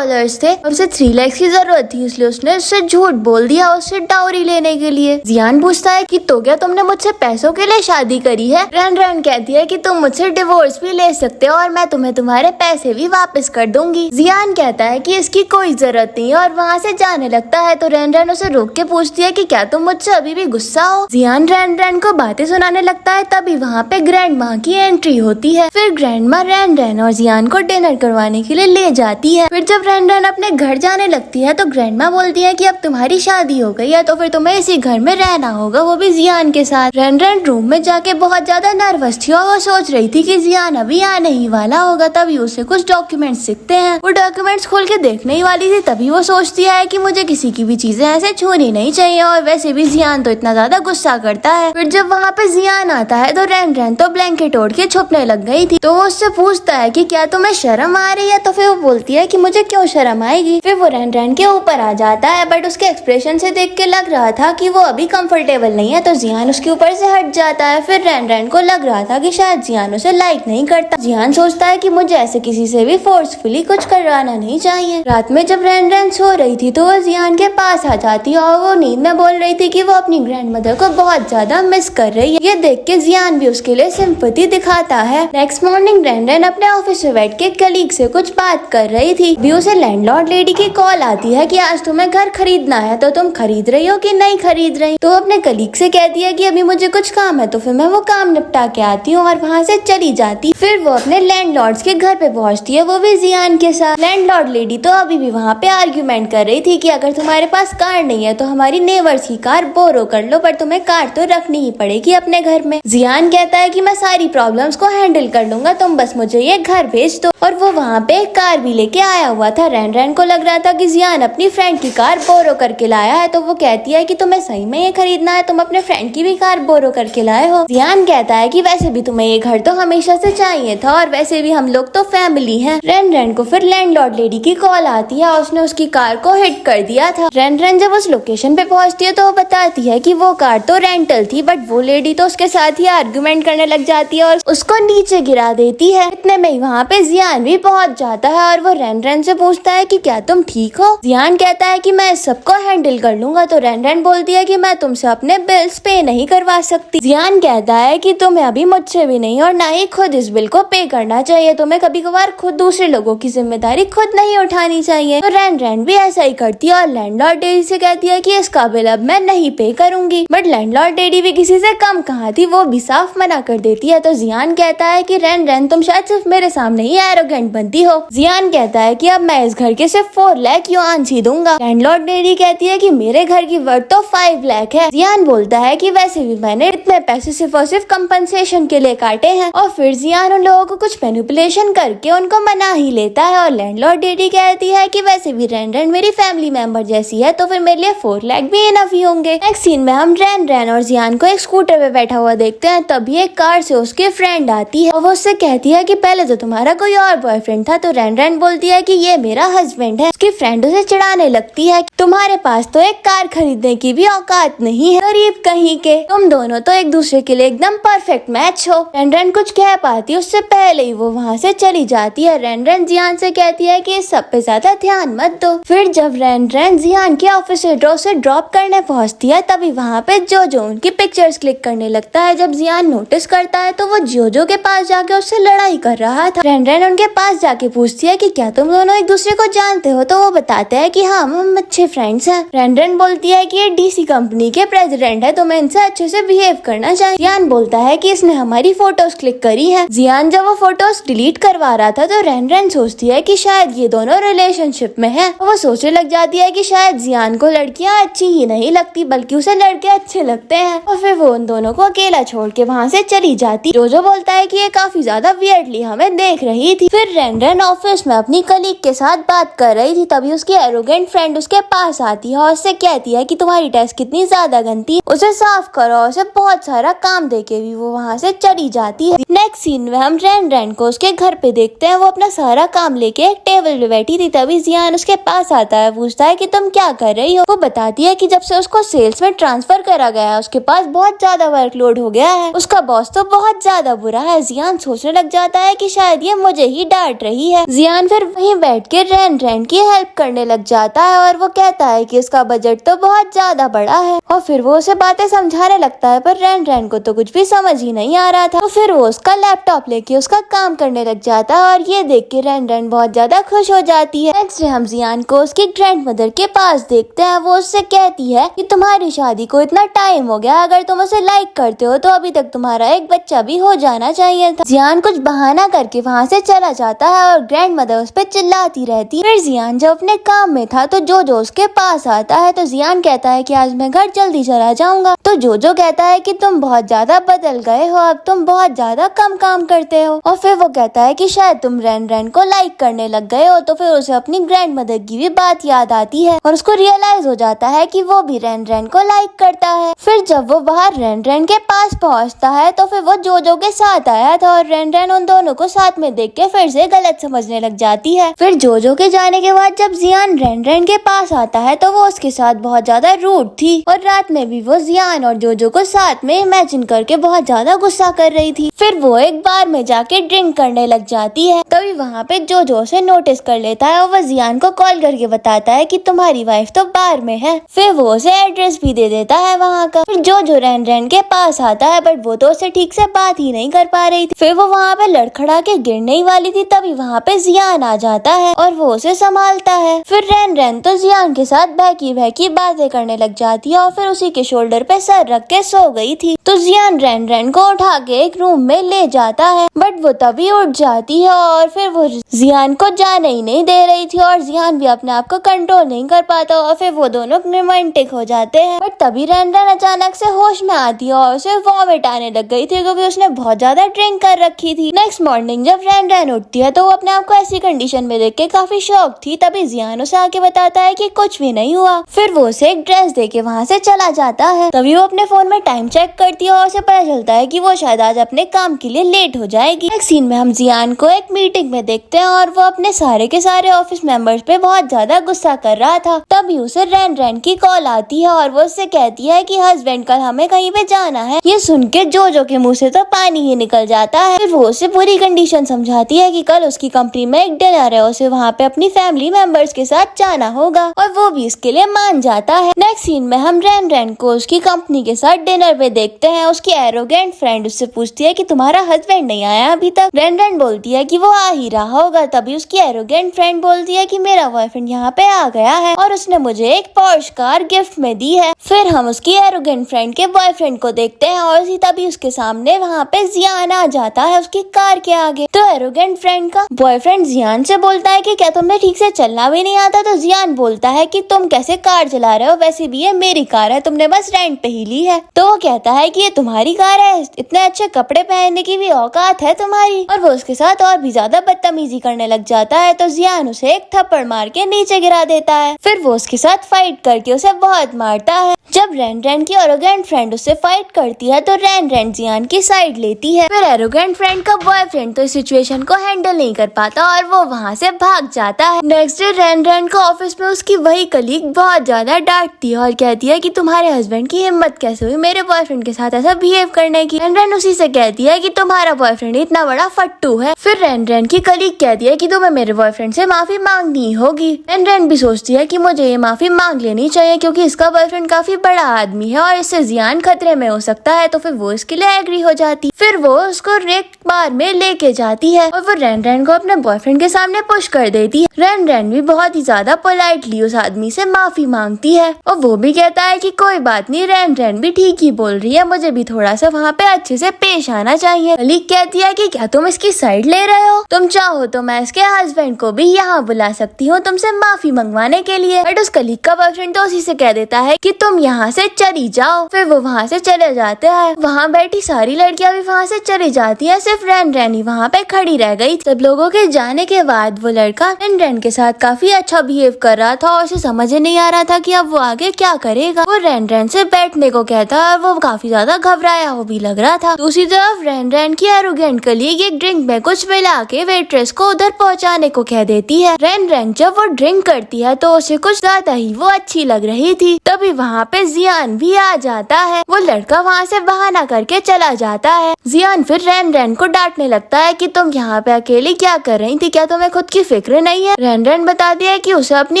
थे और उसे 3 लाख की जरूरत थी, इसलिए उसने उससे झूठ बोल दिया उससे डाउरी लेने के लिए। जियान पूछता है कि तो क्या तुमने मुझसे पैसों के लिए शादी करी है? रैन रैन कहती है कि तुम मुझसे डिवोर्स भी ले सकते हो और मैं तुम्हें तुम्हारे पैसे भी वापस कर दूंगी। जियान कहता है कि इसकी कोई जरूरत नहीं और वहाँ से जाने लगता है तो रैन रैन उसे रोक के पूछती है कि क्या तुम मुझसे अभी भी गुस्सा हो? जियान रैन रैन को बातें सुनाने लगता है, तभी वहाँ पे ग्रैंड माँ की एंट्री होती है। फिर ग्रैंड माँ रैन रैन और जियान को डिनर करवाने के लिए ले जाती है। फिर जब रैन रैन अपने घर जाने लगती है तो ग्रैंड माँ बोलती है कि अब तुम्हारी शादी हो गई है तो फिर तुम्हें इसी घर में रहना होगा, वो भी जियान के साथ। रैन रैन रूम में जाके बहुत ज्यादा नर्वस थी और वो सोच रही थी कि जियान अभी आने ही वाला होगा, तभी उसे कुछ डॉक्यूमेंट्स दिखते हैं। वो डॉक्यूमेंट्स खोल के देखने ही वाली थी तभी वो सोचती है कि मुझे किसी की भी चीजें ऐसे छूनी नहीं चाहिए और वैसे भी जियान तो इतना ज्यादा गुस्सा करता है। फिर जब वहाँ पे जियान आता है तो रैन रैन तो ब्लैंकेट ओढ़ के छुपने लग गई थी, तो वो उससे पूछता है कि क्या तुम्हें शर्म आ रही है? तो फिर वो बोलती है कि मुझे क्यों शर्म आएगी। फिर वो रैन रैन के ऊपर आ जाता है, बट उसके एक्सप्रेशन से देख के लग रहा था कि वो अभी कंफर्टेबल नहीं है, तो जियान उसके ऊपर से हट जाता है। फिर रैन रैन को लग रहा था कि शायद जियान उसे लाइक नहीं करता। जियान सोचता है कि मुझे ऐसे किसी से भी फोर्सफुली कुछ करवाना नहीं चाहिए। रात में जब रैन रैन सो रही थी तो वो जियान के पास आ जाती और वो नींद में बोल रही थी कि वो अपनी ग्रैंड मदर को बहुत ज्यादा मिस कर रही है। ये देख के जियान भी उसके लिए सिंपैथी दिखाता है। नेक्स्ट मॉर्निंग रैन रैन अपने ऑफिस में बैठ के कलीग से कुछ बात कर रही थी, भी उसे लैंडलॉर्ड लेडी की कॉल आती है कि आज तुम्हें घर खरीदना है, तो तुम खरीद रही हो कि नहीं खरीद रही? तो अपने कलीग से कहती है कि अभी मुझे कुछ काम है तो फिर मैं वो काम निपटा के आती हूँ और वहाँ से चली जाती। फिर वो अपने लैंडलॉर्ड्स के घर पे पहुँचती है, वो भी जियान के साथ। लैंडलॉर्ड लेडी तो अभी भी वहाँ पे आर्ग्यूमेंट कर रही थी कि अगर तुम्हारे पास कार नहीं है तो हमारी नेबर्स की कार बोरो कर लो, पर तुम्हें कार तो रखनी ही पड़ेगी अपने घर में। जियान कहता है कि मैं सारी प्रॉब्लम्स को हैंडल कर लूंगा, तुम बस मुझे ये घर भेज दो। और वो वहाँ पे एक कार भी लेके आया हुआ था। रैन रैन को लग रहा था कि जियान अपनी फ्रेंड की कार बोरो करके लाया है, तो वो कहती है कि तुम्हें सही में ये खरीदना है, तुम अपने फ्रेंड की भी कार बोरो करके लाए हो। जियान कहता है कि वैसे भी तुम्हें ये घर तो हमेशा से चाहिए था और वैसे भी हम लोग तो फैमिली हैं। रैन रैन को फिर लैंडलॉर्ड लेडी की कॉल आती है और उसने उसकी कार को हिट कर दिया था। रैन रैन जब उस लोकेशन पे पहुंचती है तो वो बताती है कि वो कार तो रेंटल थी, बट वो लेडी तो उसके साथ ही आर्गुमेंट करने लग जाती है और उसको नीचे गिरा देती है। इतने में वहाँ पे जियान भी पहुंच जाता है और वो रैन रैन से पूछता है कि क्या तुम ठीक हो? जियान कहता है कि मैं सबको हैंडल कर लूंगा, तो रैन रैन बोलती है कि मैं तुमसे अपने बिल्स पे नहीं करवा सकती। जियान कहता है कि तुम्हें अभी मुझसे भी नहीं और ना ही खुद इस बिल को पे करना चाहिए, तुम्हें कभी कभार खुद दूसरे लोगों की जिम्मेदारी खुद नहीं उठानी चाहिए। तो रैन रैन भी ऐसा ही करती है और लैंडलॉर्ड लेडी से कहती है कि इसका बिल अब मैं नहीं पे करूंगी। बट लैंडलॉर्ड लेडी भी किसी से कम कहाँ थी, वो भी साफ मना कर देती है। तो जियान कहता है कि रैन रैन तुम शायद सिर्फ मेरे सामने ही एरोगेंट बनती हो। जियान कहता है कि अब मैं इस घर के सिर्फ 4 लाख युआन ही दूंगा। लैंडलॉर्ड लेडी कहती है कि मेरे घर की वर्थ तो 5 लाख है। जियान बोलता है कि वैसे भी मैंने इतने पैसे सिर्फ और सिर्फ कंपनसेशन के लिए काटे हैं, और फिर जियान उन लोगों को कुछ मैनिपुलेशन करके उनको मना ही लेता है। और लैंडलॉर्ड लेडी कहती है कि वैसे भी रैन रैन मेरी फैमिली मेंबर जैसी है, तो फिर मेरे लिए 4 लाख भी इनफ ही होंगे। नेक्स्ट सीन में हम रैन रैन और जियान को एक स्कूटर पे बैठा हुआ देखते हैं, तभी एक कार से उसकी फ्रेंड आती है और वो उससे कहती है कि पहले तो तुम्हारा कोई और बॉयफ्रेंड था। तो रैन रैन बोलती है कि ये मेरा हस्बैंड है। उसकी फ्रेंड उसे चिढ़ाने लगती है, तुम्हारे पास तो एक कार खरीदने की भी औकात नहीं है, गरीब कहीं के, तुम दोनों तो एक दूसरे के लिए एकदम परफेक्ट मैच हो। रैन रैन कुछ कह पाती है उससे पहले ही वो वहाँ से चली जाती है। रैन रैन जियान से कहती है कि इस सब पे ज्यादा ध्यान मत दो। फिर जब रैन रैन जियान के ऑफिस से ड्रॉप करने पहुँचती है, तभी वहाँ पे जोजो उनकी पिक्चर्स क्लिक करने लगता है। जब जियान नोटिस करता है तो वो जोजो के पास जाके उससे लड़ाई कर रहा था। रैन रैन उनके पास जाके पूछती है कि क्या तुम दोनों एक दूसरे को जानते हो? तो वो बताते हैं कि हाँ हम अच्छे फ्रेंड्स हैं। रैन रैन बोलती है कि ये डीसी कंपनी के प्रेसिडेंट है, तो मैं इनसे अच्छे से बिहेव करना चाहिए। जियान बोलता है कि इसने हमारी फोटोज क्लिक करी है। जियान जब वो फोटोज डिलीट करवा रहा था तो रैन रैन सोचती है कि शायद ये दोनों रिलेशनशिप में है। वो सोचने लग जाती है कि शायद जियान को लड़कियां अच्छी ही नहीं लगती बल्कि उसे लड़के अच्छे लगते हैं, और फिर वो उन दोनों को अकेला छोड़ के वहाँ से चली जाती। जोजो बोलता है कि ये काफी ज्यादा वियर्डली हमें देख रही थी। फिर रैन रैन ऑफिस में अपनी कलीग के साथ बात कर रही थी, तभी उसकी एरोगेंट फ्रेंड उसके पास आती है और उससे कहती है कि तुम्हारी टेस्ट कितनी ज्यादा ज्यादा गंदी, उसे साफ करो। उसे बहुत सारा काम देके भी वो वहाँ से चली जाती है। नेक्स्ट सीन में हम रैन रैन को उसके घर पे देखते हैं। वो अपना सारा काम लेके एक टेबल पे बैठी थी, तभी जियान उसके पास आता है, पूछता है कि तुम क्या कर रही हो। वो बताती है कि जब से उसको सेल्स में ट्रांसफर करा गया है उसके पास बहुत ज्यादा वर्कलोड हो गया है, उसका बॉस तो बहुत ज्यादा बुरा है। जियान सोचने लग जाता है कि शायद ये मुझे ही डांट रही है। जियान फिर वहीं बैठ के रैन रैन की हेल्प करने लग जाता है और वो कहता है कि उसका बजट तो बहुत ज्यादा बड़ा है, और फिर वो उसे बातें समझाने लगता है, पर रैन रैन को तो कुछ भी समझ ही नहीं आ रहा था। तो फिर वो उसका लैपटॉप लेके उसका काम करने लग जाता है और ये देख के रैन रैन बहुत ज्यादा खुश हो जाती है। नेक्स्ट डे हम जियान को उसकी ग्रैंड मदर के पास देखते हैं। वो उससे कहती है कि तुम्हारी शादी को इतना टाइम हो गया, अगर तुम उसे लाइक करते हो तो अभी तक तुम्हारा एक बच्चा भी हो जाना चाहिए था। जियान कुछ बहाना करके वहाँ से चला जाता है और ग्रैंड मदर उस पर चिल्लाती रहती है। फिर जियान जब अपने काम में था तो जो उसके पास आता है, तो जियान कहता है कि आज मैं घर जल्दी चला जाऊंगा। तो जो कहता है कि तुम बहुत ज्यादा बदल गए हो, अब तुम बहुत ज्यादा कम काम करते हो। और फिर वो कहता है कि शायद तुम रैन रैन को लाइक करने लग गए हो। तो फिर उसे अपनी ग्रैंड मदर की भी बात याद आती है और उसको रियलाइज हो जाता है कि वो भी रैन रैन को लाइक करता है। फिर जब वो बाहर रैन रैन के पास पहुंचता है तो फिर वो जो के साथ आया था, और रैन रैन उन दोनों को साथ में देख के फिर से गलत समझने लग जाती है। फिर जो के जाने के बाद जब जियान रैन रैन के पास आता है तो वो उसके साथ बहुत ज्यादा रूड थी, और रात में भी वो जियान और जो को साथ में इमेजिन करके बहुत ज्यादा गुस्सा कर रही थी। फिर वो एक बार में जाके ड्रिंक करने लग जाती है। तभी वहाँ पे जो से नोटिस कर लेता है और वो जियान को कॉल करके बताता है कि तुम्हारी वाइफ तो बार में है। फिर वो उसे एड्रेस भी दे देता है वहाँ का। फिर जो रैन रैन के पास आता है, बट वो तो उससे ठीक से बात ही नहीं कर पा रही थी। फिर वो वहाँ पे लड़खड़ा के गिरने ही वाली थी, तभी वहाँ पे जियान आ जाता है और वो उसे संभालता है। फिर रैन रैन तो जियान के साथ बहकी बातें करने लग जाती है और फिर उसी के शोल्डर पे सर रख के सो गई थी। तो जियान रैन रैन को उठा के एक रूम में ले जाता है, बट वो तभी उठ जाती है और फिर वो जियान को जाने ही नहीं दे रही थी, और जियान भी अपने आप को कंट्रोल नहीं कर पाता और फिर वो दोनों रोमांटिक हो जाते हैं। बट तभी रैन रैन अचानक से होश में आती है और उसे वॉमिट आने लग गई थी, क्योंकि उसने बहुत ज्यादा ड्रिंक कर रखी थी। नेक्स्ट मॉर्निंग जब रैन रैन उठती है तो वो अपने आप को ऐसी कंडीशन में देख के काफी शॉक थी। तभी जियान उसे आके बताता है कि कुछ भी नहीं हुआ। फिर वो उसे एक ड्रेस देके वहाँ से चला जाता है। तभी वो अपने फोन में टाइम चेक करती है और उसे पता चलता है कि वो शायद आज अपने काम के लिए लेट हो जाएगी। नेक्स्ट सीन में हम जियान को एक मीटिंग में देखते हैं और वो अपने सारे के सारे ऑफिस मेंबर्स पे बहुत ज्यादा गुस्सा कर रहा था। तभी उसे रैन रैन की कॉल आती है और वो उससे कहती है कि हस्बैंड कल हमें कहीं पे जाना है। ये सुन के जो के मुंह से तो पानी ही निकल जाता है। फिर वो उसे पूरी कंडीशन समझाती है कि कल उसकी कंपनी में एक डिनर है, उसे वहाँ पे अपनी फैमिली मेंबर्स के साथ जाना होगा, और वो भी इसके लिए मान जाता है। नेक्स्ट सीन में हम रैन रैन को उसकी कंपनी के साथ डिनर पे देखते हैं। उसकी एरोगेंट फ्रेंड उससे पूछती है कि तुम्हारा हस्बैंड नहीं आया अभी तक। रैन रैन बोलती है कि वो आ ही रहा होगा। तभी उसकी एरोगेंट फ्रेंड बोलती है कि मेरा बॉयफ्रेंड यहाँ पे आ गया है और उसने मुझे एक पॉर्श कार गिफ्ट में दी है। फिर हम उसकी एरोगेंट फ्रेंड के बॉयफ्रेंड को देखते हैं और तभी उसके सामने वहाँ पे जियान आ जाता है उसकी कार के आगे। तो एरोगेंट फ्रेंड का बॉयफ्रेंड जियान से बोलता है कि क्या तुम्हें ठीक से चलना भी नहीं आता। तो जियान बोलता है कि तुम कैसे कार चला रहे हो, वैसे भी ये मेरी कार है, तुमने बस रेंट पे ही ली है। तो वो कहता है कि ये तुम्हारी कार है, इतने अच्छे कपड़े पहनने की भी औकात है तुम्हारी, और वो उसके साथ और भी ज्यादा बदतमीजी करने लग जाता है। तो जियान उसे एक थप्पड़ मार के नीचे गिरा देता है। फिर वो उसके साथ फाइट करके उसे बहुत मारता है। जब रैन रैन की एरोगेंट फ्रेंड उससे फाइट करती है तो रैन रैन जियान की साइड लेती है। फिर एरोगेंट फ्रेंड का बॉयफ्रेंड तो इस सिचुएशन को हैंडल नहीं कर पाता और वो वहाँ से भाग जाता है। नेक्स्ट डे रैन रैन को ऑफिस में उसकी वही कलीग बहुत ज्यादा डांटती है और कहती है कि तुम्हारे हस्बैंड की हिम्मत कैसे हुई मेरे बॉयफ्रेंड के साथ ऐसा बिहेव करने की। रैन रैन उसी से कहती है कि तुम्हारा बॉयफ्रेंड इतना बड़ा फट्टू है। फिर रैन रैन की कलीग कहती है कि तुम्हें मेरे बॉयफ्रेंड से माफी मांगनी होगी। रैन रैन भी सोचती है कि मुझे ये माफी मांग लेनी चाहिए क्योंकि इसका बॉयफ्रेंड काफी बड़ा आदमी है और इससे जियान खतरे में हो सकता है। तो फिर वो इसके लिए एग्री हो जाती। फिर वो उसको एक बार में लेके जाती है और वो रैन रैन को अपने बॉयफ्रेंड के सामने पुश कर देती है। रैन रैन भी बहुत ही ज्यादा पोलाइटली उस आदमी से माफी मांगती है और वो भी कहता है कि कोई बात नहीं, रैन रैन भी ठीक ही बोल रही है, मुझे भी थोड़ा सा वहाँ पे अच्छे से पेश आना चाहिए। कलीग कहती है कि क्या तुम इसकी साइड ले रहे हो, तुम चाहो तो मैं इसके हस्बैंड को भी यहाँ बुला सकती हूँ तुमसे माफी मंगवाने के लिए। बट उस कलीग का बॉयफ्रेंड तो उसी से कह देता है कि तुम यहाँ से चली जाओ। फिर वो वहाँ से चले जाते हैं। वहाँ बैठी सारी लड़कियां भी वहाँ से चली जाती है, सिर्फ रैन रैन ही वहाँ पे खड़ी रह गई। सब लोगों के जाने के बाद वो लड़का रैन रैन के साथ काफी अच्छा बिहेव कर रहा था और उसे समझ नहीं आ रहा था कि अब वो आगे क्या करेगा। वो वो रैन रैन से बैठने को कहता है और वो काफी ज्यादा घबराया वो भी लग रहा था। दूसरी तरफ रैन रैन की एरोगेंट कलीग एक ड्रिंक में कुछ मिला के वेट्रेस को उधर पहुंचाने को कह देती है। रैन रैन जब वो ड्रिंक करती है तो उसे कुछ ज्यादा ही वो अच्छी लग रही थी। तभी वहाँ पे जियान भी आ जाता है। वो लड़का वहाँ से बहाना करके चला जाता है। जियान फिर रैन रैन को डांटने लगता है कि तुम यहाँ पे अकेली क्या कर रही थी, क्या तुम्हें खुद की फिक्र नहीं है। रैन रैन बताती है कि उसे अपनी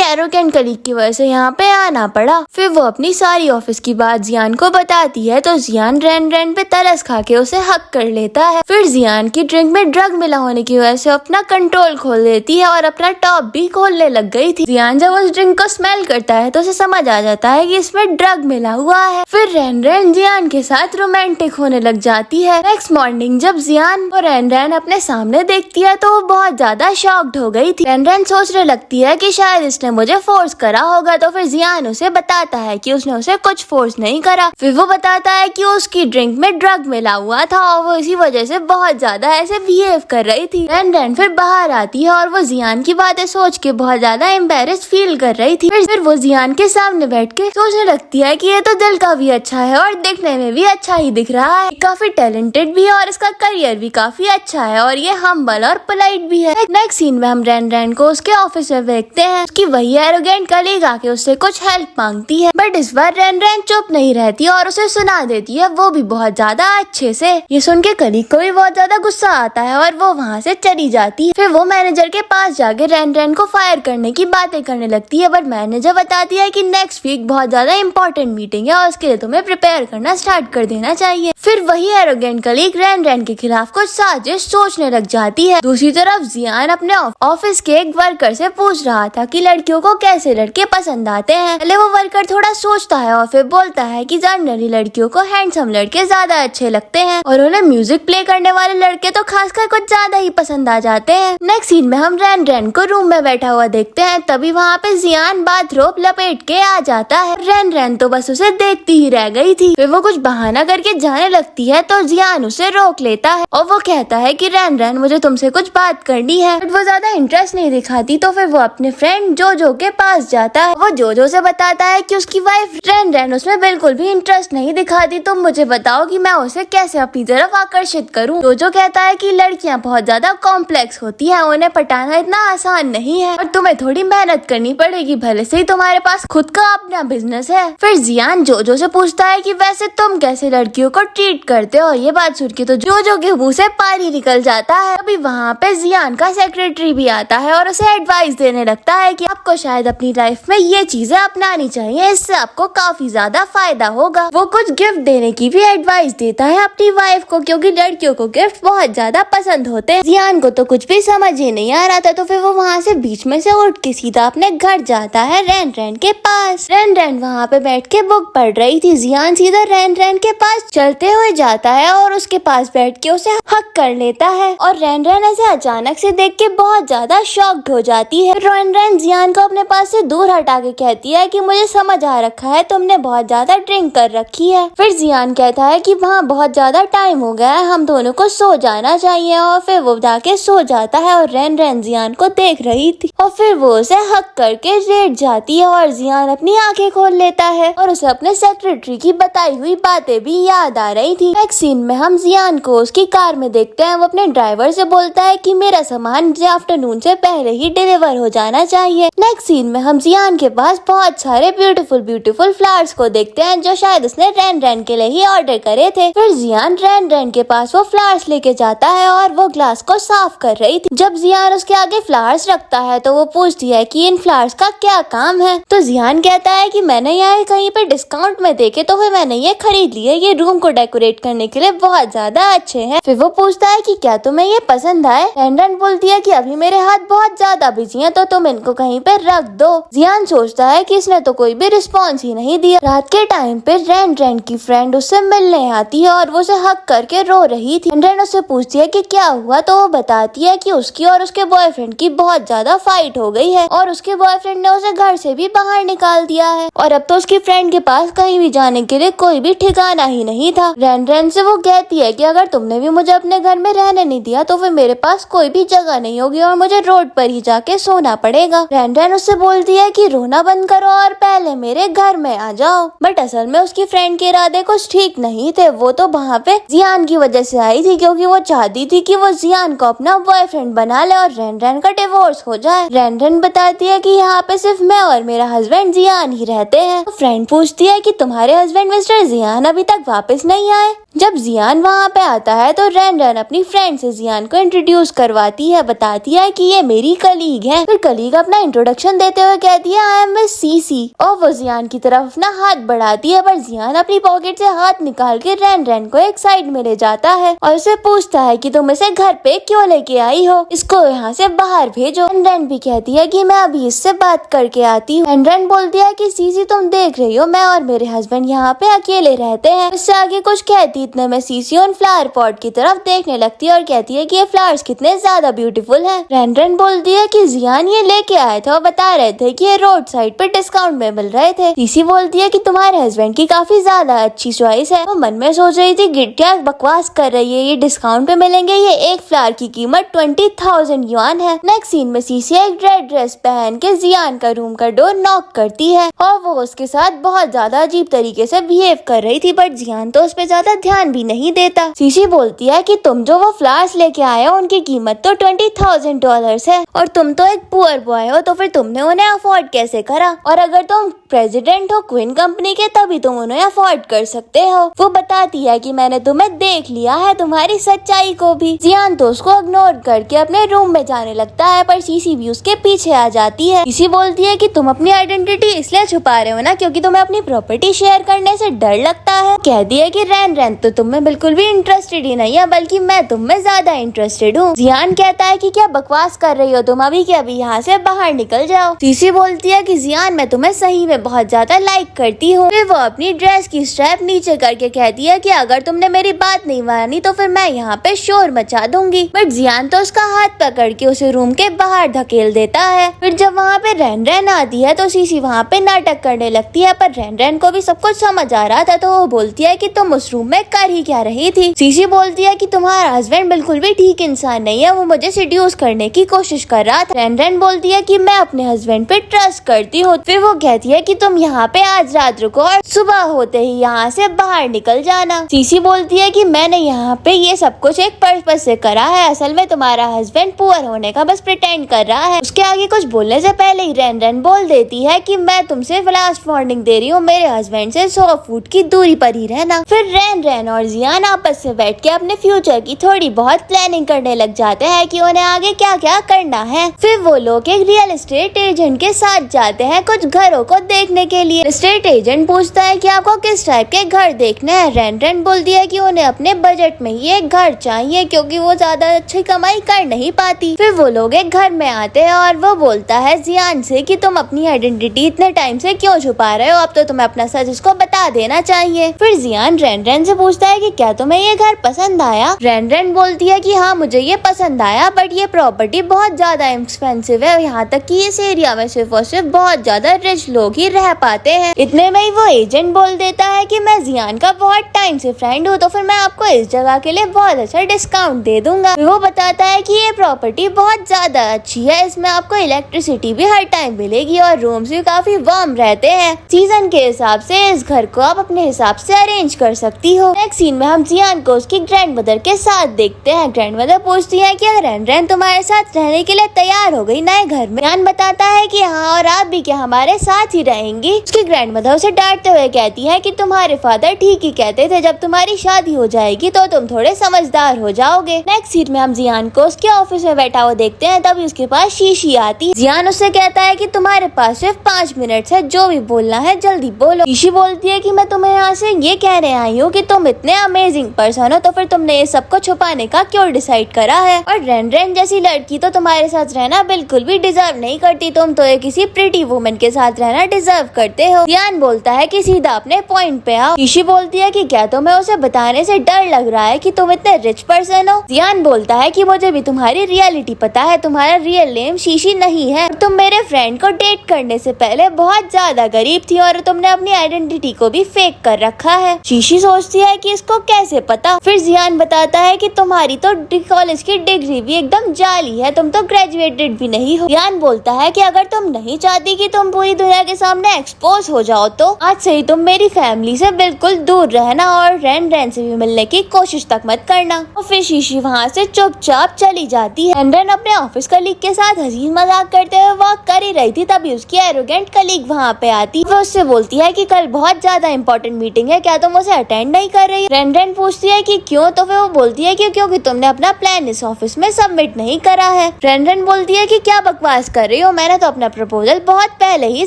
एरोगेंट कलीग की वजह से यहाँ पे आना पड़ा। फिर वो अपनी सारी ऑफिस की बात जियान को बताती है तो जियान रैन रैन पे तरस खा के उसे हक कर लेता है। फिर जियान की ड्रिंक में ड्रग मिला होने की वजह से अपना कंट्रोल खोल देती है और अपना टॉप भी खोलने लग गई थी। जियान जब उस ड्रिंक को स्मेल करता है तो उसे समझ आ जाता है कि इसमें ड्रग मिला हुआ है। फिर रैन रैन जियान के साथ रोमांटिक होने लग जाती है। नेक्स्ट मॉर्निंग जब जियान और रैन रैन अपने सामने देखती है तो वो बहुत ज्यादा शॉक्ड हो गई थी। रैन रैन सोचने लगती है कि शायद इसने मुझे फोर्स करा होगा। तो फिर जियान उसे बताता है कि उसने उसे कुछ फोर्स नहीं करा। फिर वो बताता है कि उसकी ड्रिंक में ड्रग मिला हुआ था और वो इसी वजह से बहुत ज्यादा ऐसे बिहेव कर रही थी। रैन रैन फिर बाहर आती है और वो जियान की बातें सोच के बहुत ज्यादा एम्बेरेस्ड फील कर रही थी। फिर वो जियान के सामने बैठ के सोचने लगती है कि ये तो दिल का भी अच्छा है और दिखने में भी अच्छा ही दिख रहा है, काफी टैलेंटेड भी है और इसका करियर भी काफी अच्छा है और ये हम्बल और पोलाइट भी है। नेक्स्ट सीन में हम रैन रैन को उसके ऑफिस में देखते हैं। उसकी वही एरोगेंट कलीग आके उससे कुछ हेल्प मांगती है, बट इस बार रैन रैन चुप नहीं रहती और उसे सुना देती है, वो भी बहुत ज्यादा अच्छे से। ये सुन के कलीग को भी बहुत ज्यादा गुस्सा आता है और वो वहाँ से चली जाती है। फिर वो मैनेजर के पास जाके रैन रैन को फायर करने की बातें करने लगती है, बट मैनेजर बताती है कि नेक्स्ट वीक बहुत ज्यादा इंपॉर्टेंट मीटिंग है और उसके लिए तुम्हें प्रिपेयर करना स्टार्ट कर देना चाहिए। फिर वही एरोगेंट कलीग रैन रैन के खिलाफ कुछ साजिश सोचने लग जाती है। दूसरी तरफ जियान अपने ऑफिस के एक वर्कर से पूछ रहा था कि लड़कियों को कैसे लड़के पसंद आते हैं। पहले वो वर्कर थोड़ा सोचता है और फिर बोलता है कि जनरली लड़कियों को हैंडसम लड़के ज्यादा अच्छे लगते हैं और उन्हें म्यूजिक प्ले करने वाले लड़के तो खासकर कुछ ज्यादा ही पसंद आ जाते हैं। नेक्स्ट सीन में हम रैन रैन को रूम में बैठा हुआ देखते हैं। तभी वहाँ पे जियान बाथरोब लपेट के आ जाता है। रैन रैन तो बस उसे देखती ही रह गई थी। फिर वो कुछ बहाना करके जाने लगती है तो जियान उसे रोक लेता है और वो कहता है कि रैन रैन मुझे तुमसे कुछ बात करनी है, बट वो ज्यादा इंटरेस्ट नहीं दिखाती। तो फिर वो अपने फ्रेंड जोजो के पास जाता है। वो जोजो से बताता है कि उसकी वाइफ रैन रैन उसमें बिल्कुल भी इंटरेस्ट नहीं दिखाती, तुम मुझे बताओ कि मैं उसे कैसे अपनी तरफ आकर्षित करूं। जोजो कहता है कि लड़कियां बहुत ज्यादा कॉम्प्लेक्स होती हैं, उन्हें पटाना इतना आसान नहीं है और तुम्हें थोड़ी मेहनत करनी पड़ेगी, भले से ही तुम्हारे पास खुद का अपना बिजनेस है। फिर जियान जोजो से पूछता है कि वैसे तुम कैसे लड़कियों को ट्रीट करते हो। ये बात सुन के तो जोजो के मुंह से पानी निकल जाता है। अभी वहाँ पे जियान का सेक्रेटरी भी आता है और उसे एडवाइस देने लगता है कि आपको शायद अपनी लाइफ में ये चीजें अपनानी चाहिए, इससे आपको काफी ज्यादा फायदा होगा। वो कुछ गिफ्ट देने की भी एडवाइस देता है अपनी वाइफ को, क्योंकि लड़कियों को गिफ्ट बहुत ज्यादा पसंद होते हैं। जियान को तो कुछ भी समझ ही नहीं आ रहा था, तो फिर वो वहाँ से बीच में से उठ के सीधा अपने घर जाता है रैन रैन के पास। रैन रैन वहाँ पे बैठ के बुक पढ़ रही थी। जियान सीधा रैन रैन के पास चलते हुए जाता है और उसके पास बैठ के उसे हक कर लेता है और रैन रैन ऐसे अचानक से देख के बहुत ज्यादा शॉक्ड हो जाती है। रैन रैन जियान को अपने पास से दूर हटा के कहती है कि मुझे समझ आ रखा है तुमने बहुत ज्यादा ड्रिंक कर रखी है। फिर जियान कहता है कि वहाँ बहुत ज्यादा टाइम हो गया है, हम दोनों को सो जाना चाहिए और फिर वो जाके सो जाता है और रैन रैन जियान को देख रही थी और फिर वो उसे हक करके लेट जाती है और जियान अपनी आंखें खोल लेता है और उसे अपने सेक्रेटरी की बताई हुई बातें भी याद आ रही थी। नेक्स्ट सीन में हम जियान को उसकी कार में देखते हैं। वो अपने ड्राइवर से बोलता है कि मेरा सामान आफ्टरनून से पहले ही डिलीवर हो जाना चाहिए। नेक्स्ट सीन में हम जियान के पास बहुत सारे ब्यूटीफुल फ्लावर्स को देखते हैं जो शायद उसने रैन रैन के लिए ही ऑर्डर करे थे। फिर जियान रैन रैन के पास वो फ्लावर्स लेके जाता है और वो ग्लास को साफ कर रही थी। जब जियान उसके आगे फ्लावर्स रखता है तो वो पूछती है कि इन फ्लावर्स का क्या काम है। तो जियान कहता है कि मैंने यहाँ कहीं पे डिस्काउंट में देखे तो फिर मैंने ये खरीद लिए, ये रूम को डेकोरेट करने के लिए बहुत ज्यादा अच्छे हैं। फिर वो पूछता है कि क्या तुम्हें ये पसंद आए। रैन रैन बोलती है कि अभी मेरे हाथ बहुत ज्यादा बिजी हैं, तो तुम इनको कहीं पे रख दो। जियान सोचता है कि इसने तो कोई भी रिस्पॉन्स ही नहीं दिया। रात के टाइम पे रैन रैन की फ्रेंड उससे मिलने आती है और वो उसे हक करके रो रही थी। रैन उससे पूछती है कि क्या हुआ, तो वो बताती है कि उसकी और उसके बॉयफ्रेंड की बहुत ज्यादा फाइट हो गई है और उसके बॉयफ्रेंड ने उसे घर से भी बाहर निकाल दिया है और अब तो उसकी फ्रेंड के पास कहीं भी जाने के लिए कोई भी ठिकाना ही नहीं था। रैन से वो कहती है कि अगर तुमने भी मुझे अपने घर में रहने नहीं दिया तो फिर मेरे पास कोई भी जगह नहीं होगी और मुझे रोड पर ही जाके सोना पड़ेगा। रैन उससे बोलती है कि रोना बंद करो और पहले मेरे मेरे घर में आ जाओ। बट असल में उसकी फ्रेंड के इरादे कुछ ठीक नहीं थे। वो तो वहाँ पे जियान की वजह से आई थी, क्योंकि वो चाहती थी कि वो जियान को अपना बॉयफ्रेंड बना ले और रैन रैन का डिवोर्स हो जाए। रैन रैन बताती है कि यहाँ पे सिर्फ मैं और मेरा हस्बैंड जियान ही रहते हैं। तो फ्रेंड पूछती है कि तुम्हारे हस्बैंड मिस्टर जियान अभी तक वापस नहीं आए। जब जियान वहाँ पे आता है तो रैन रैन अपनी फ्रेंड से जियान को इंट्रोड्यूस करवाती है, बताती है कि ये मेरी कलीग है। फिर कलीग अपना इंट्रोडक्शन देते हुए कहती है आई एम मिस सीसी, और वो जियान की तरफ अपना हाथ बढ़ाती है, पर जियान अपनी पॉकेट से हाथ निकाल के रैन रैन को एक साइड में ले जाता है और उसे पूछता है कि तुम इसे घर पे क्यों लेके आई हो, इसको यहाँ से बाहर भेजो। रैन रैन भी कहती है कि मैं अभी इससे बात करके आती हूँ। रैन रैन बोलती है कि सीसी तुम देख रही हो मैं और मेरे हस्बैंड यहाँ पे अकेले रहते हैं। इससे आगे कुछ कहती इतने में सीसी उन फ्लावर पॉट की तरफ देखने लगती है और कहती है कि ये फ्लावर्स कितने ज्यादा ब्यूटीफुल हैं। रैन रैन बोलती है कि जियान ये लेके आए थे और बता रहे थे कि ये रोड साइड पे डिस्काउंट में मिल रहे थे। सीसी बोलती है कि तुम्हारे हस्बैंड की काफी ज्यादा अच्छी चॉइस है। वो मन में सोच रही थी गिट्टिया बकवास कर रही है, ये डिस्काउंट पे मिलेंगे, ये एक फ्लावर की कीमत 20,000 युआन है। नेक्स्ट सीन में सीसी एक रेड ड्रेस पहन के जियान का रूम का डोर नॉक करती है और वो उसके साथ बहुत ज्यादा अजीब तरीके से बिहेव कर रही थी, बट जियान तो उस पे ज्यादा ध्यान भी नहीं देता। सीसी बोलती है कि तुम जो वो फ्लावर्स लेके आए हो उनकी कीमत तो $20,000 है और तुम तो एक पुअर बॉय हो, तो फिर तुमने उन्हें अफोर्ड कैसे करा, और अगर तुम प्रेसिडेंट हो क्वीन कंपनी के तभी तुम उन्हें अफोर्ड कर सकते हो। वो बताती है कि मैंने तुम्हें देख लिया है, तुम्हारी सच्चाई को भी। जियान तो उसको इग्नोर करके अपने रूम में जाने लगता है, पर सीसी भी उसके पीछे आ जाती है। सीसी बोलती है कि तुम अपनी आइडेंटिटी इसलिए छुपा रहे हो ना क्योंकि तुम्हें अपनी प्रॉपर्टी शेयर करने से डर लगता है। कहती है कि रैन रैन तो तुम में बिल्कुल भी इंटरेस्टेड ही नहीं है, बल्कि मैं तुम में ज्यादा इंटरेस्टेड हूँ। जियान कहता है कि क्या बकवास कर रही हो तुम, अभी के अभी यहाँ से बाहर निकल जाओ। सीसी बोलती है कि जियान मैं तुम्हें सही में बहुत ज्यादा लाइक करती हूँ। फिर वो अपनी ड्रेस की स्ट्रैप नीचे करके कहती है कि अगर तुमने मेरी बात नहीं मानी तो फिर मैं यहाँ पे शोर मचा दूंगी। बट जियान तो उसका हाथ पकड़ के उसे रूम के बाहर धकेल देता है। फिर जब वहाँ पे रैन रैन आती है तो सीसी वहाँ पे नाटक करने लगती है, पर रैन रैन को भी सब कुछ समझ आ रहा था, तो वो बोलती है कि तुम उस रूम में कर ही क्या रही थी। सीसी बोलती है कि तुम्हारा हस्बैंड बिल्कुल भी ठीक इंसान नहीं है, वो मुझे सिड्यूस करने की कोशिश कर रहा था। रैन रैन बोलती है कि मैं अपने हस्बैंड पे ट्रस्ट करती हूँ। फिर वो कहती है कि तुम यहाँ पे आज रात रुको और सुबह होते ही यहाँ से बाहर निकल जाना। सीसी बोलती है कि मैंने यहाँ पे ये सब कुछ एक पर्पस से करा है, असल में तुम्हारा हस्बैंड पुअर होने का बस प्रिटेंड कर रहा है। उसके आगे कुछ बोलने से पहले ही रैन रैन बोल देती है कि मैं तुमसे लास्ट वार्निंग दे रही हूँ, मेरे हस्बैंड से 100 फुट की दूरी पर ही रहना। फिर रैन रैन और जियान आपस से बैठ के अपने फ्यूचर की थोड़ी बहुत प्लानिंग करने लग जाते हैं कि उन्हें आगे क्या क्या करना है। फिर वो लोग एक रियल एस्टेट एजेंट के साथ जाते हैं कुछ घरों को देखने के लिए। एस्टेट एजेंट पूछता है कि आपको किस टाइप के घर देखने हैं। रैन रैन बोलती है कि उन्हें अपने बजट में ही एक घर चाहिए क्योंकि वो ज्यादा अच्छी कमाई कर नहीं पाती। फिर वो लोग एक घर में आते हैं और वो बोलता है जियान से कि तुम अपनी आइडेंटिटी इतने टाइम से क्यों छुपा रहे हो, अब तो तुम्हें अपना सच इसको बता देना चाहिए। फिर जियान रैन रैन से पूछता है कि क्या तुम्हें ये घर पसंद आया। रैन रैन बोलती है कि हाँ मुझे ये पसंद आया, बट ये प्रॉपर्टी बहुत ज्यादा एक्सपेंसिव है, यहाँ तक कि इस एरिया में सिर्फ और सिर्फ बहुत ज्यादा रिच लोग ही रह पाते हैं। इतने में ही वो एजेंट बोल देता है कि मैं जियान का बहुत टाइम से फ्रेंड हूँ, तो फिर मैं आपको इस जगह के लिए बहुत अच्छा डिस्काउंट दे दूंगा। वो बताता है कि ये प्रॉपर्टी बहुत ज्यादा अच्छी है, इसमें आपको इलेक्ट्रिसिटी भी हर टाइम मिलेगी और रूम्स भी काफी वार्म रहते हैं। सीजन के हिसाब से इस घर को आप अपने हिसाब से अरेंज कर सकती हो। नेक्स्ट सीन में हम जियान को उसकी ग्रैंड मदर के साथ देखते हैं। ग्रैंड मदर पूछती है कि अगर रैन रैन तुम्हारे साथ रहने के लिए तैयार हो गई नए घर में। जियान बताता है कि हाँ, और आप भी क्या हमारे साथ ही रहेंगी। उसकी ग्रैंड मदर उसे डांटते हुए कहती है कि तुम्हारे फादर ठीक ही कहते थे, जब तुम्हारी शादी हो जाएगी तो तुम थोड़े समझदार हो जाओगे। नेक्स्ट सीन में हम जियान को उसके ऑफिस में बैठा हुआ देखते हैं, तभी उसके पास शीशी आती है। जियान उससे कहता है कि तुम्हारे पास सिर्फ 5 मिनट है, जो भी बोलना है जल्दी बोलो। शीशी बोलती है कि मैं तुम्हें यहाँ से ये कहने आई हूँ कि तुम इतने अमेजिंग पर्सन हो, तो फिर तुमने ये सब को छुपाने का क्यों डिसाइड करा है। और रैन रैन जैसी लड़की तो तुम्हारे साथ रहना बिल्कुल भी डिजर्व नहीं करती, तुम तो एक किसी प्रिटी वुमन के साथ रहना डिजर्व करते हो। जियान बोलता है कि सीधा अपने पॉइंट पे आओ। शीशी बोलती है कि क्या तुम्हें उसे बताने से डर लग रहा है कि तुम इतने रिच पर्सन हो। जियान बोलता है कि मुझे भी तुम्हारी रियलिटी पता है, तुम्हारा रियल नेम शीशी नहीं है, तुम मेरे फ्रेंड को डेट करने से पहले बहुत ज्यादा गरीब थी और तुमने अपनी आइडेंटिटी को भी फेक कर रखा है। शीशी सोचती है कि इसको कैसे पता। फिर जियान बताता है कि तुम्हारी तो कॉलेज की डिग्री भी एकदम जाली है, तुम तो ग्रेजुएटेड भी नहीं हो। जियान बोलता है कि अगर तुम नहीं चाहती कि तुम पूरी दुनिया के सामने मैं एक्सपोज हो जाओ तो आज से ही तुम मेरी फैमिली से बिल्कुल दूर रहना और रैन रैन से भी मिलने की कोशिश तक मत करना। और फिर शीशी वहाँ से चुपचाप चली जाती है। रैन रैन अपने ऑफिस कलीग के साथ हंसी मजाक करते हुए वॉक कर ही रही थी, तभी उसकी एरोगेंट कलीग वहाँ पे आती है। वो उससे बोलती है कि कल बहुत ज्यादा इंपॉर्टेंट मीटिंग है, क्या तुम उसे अटेंड नहीं कर रही? रैन रैन पूछती है कि क्यों, तो फिर वो बोलती है कि क्योंकि तुमने अपना प्लान इस ऑफिस में सबमिट नहीं करा है। रैन रैन बोलती है कि क्या बकवास कर रही हो, मैंने तो अपना प्रपोजल बहुत पहले ही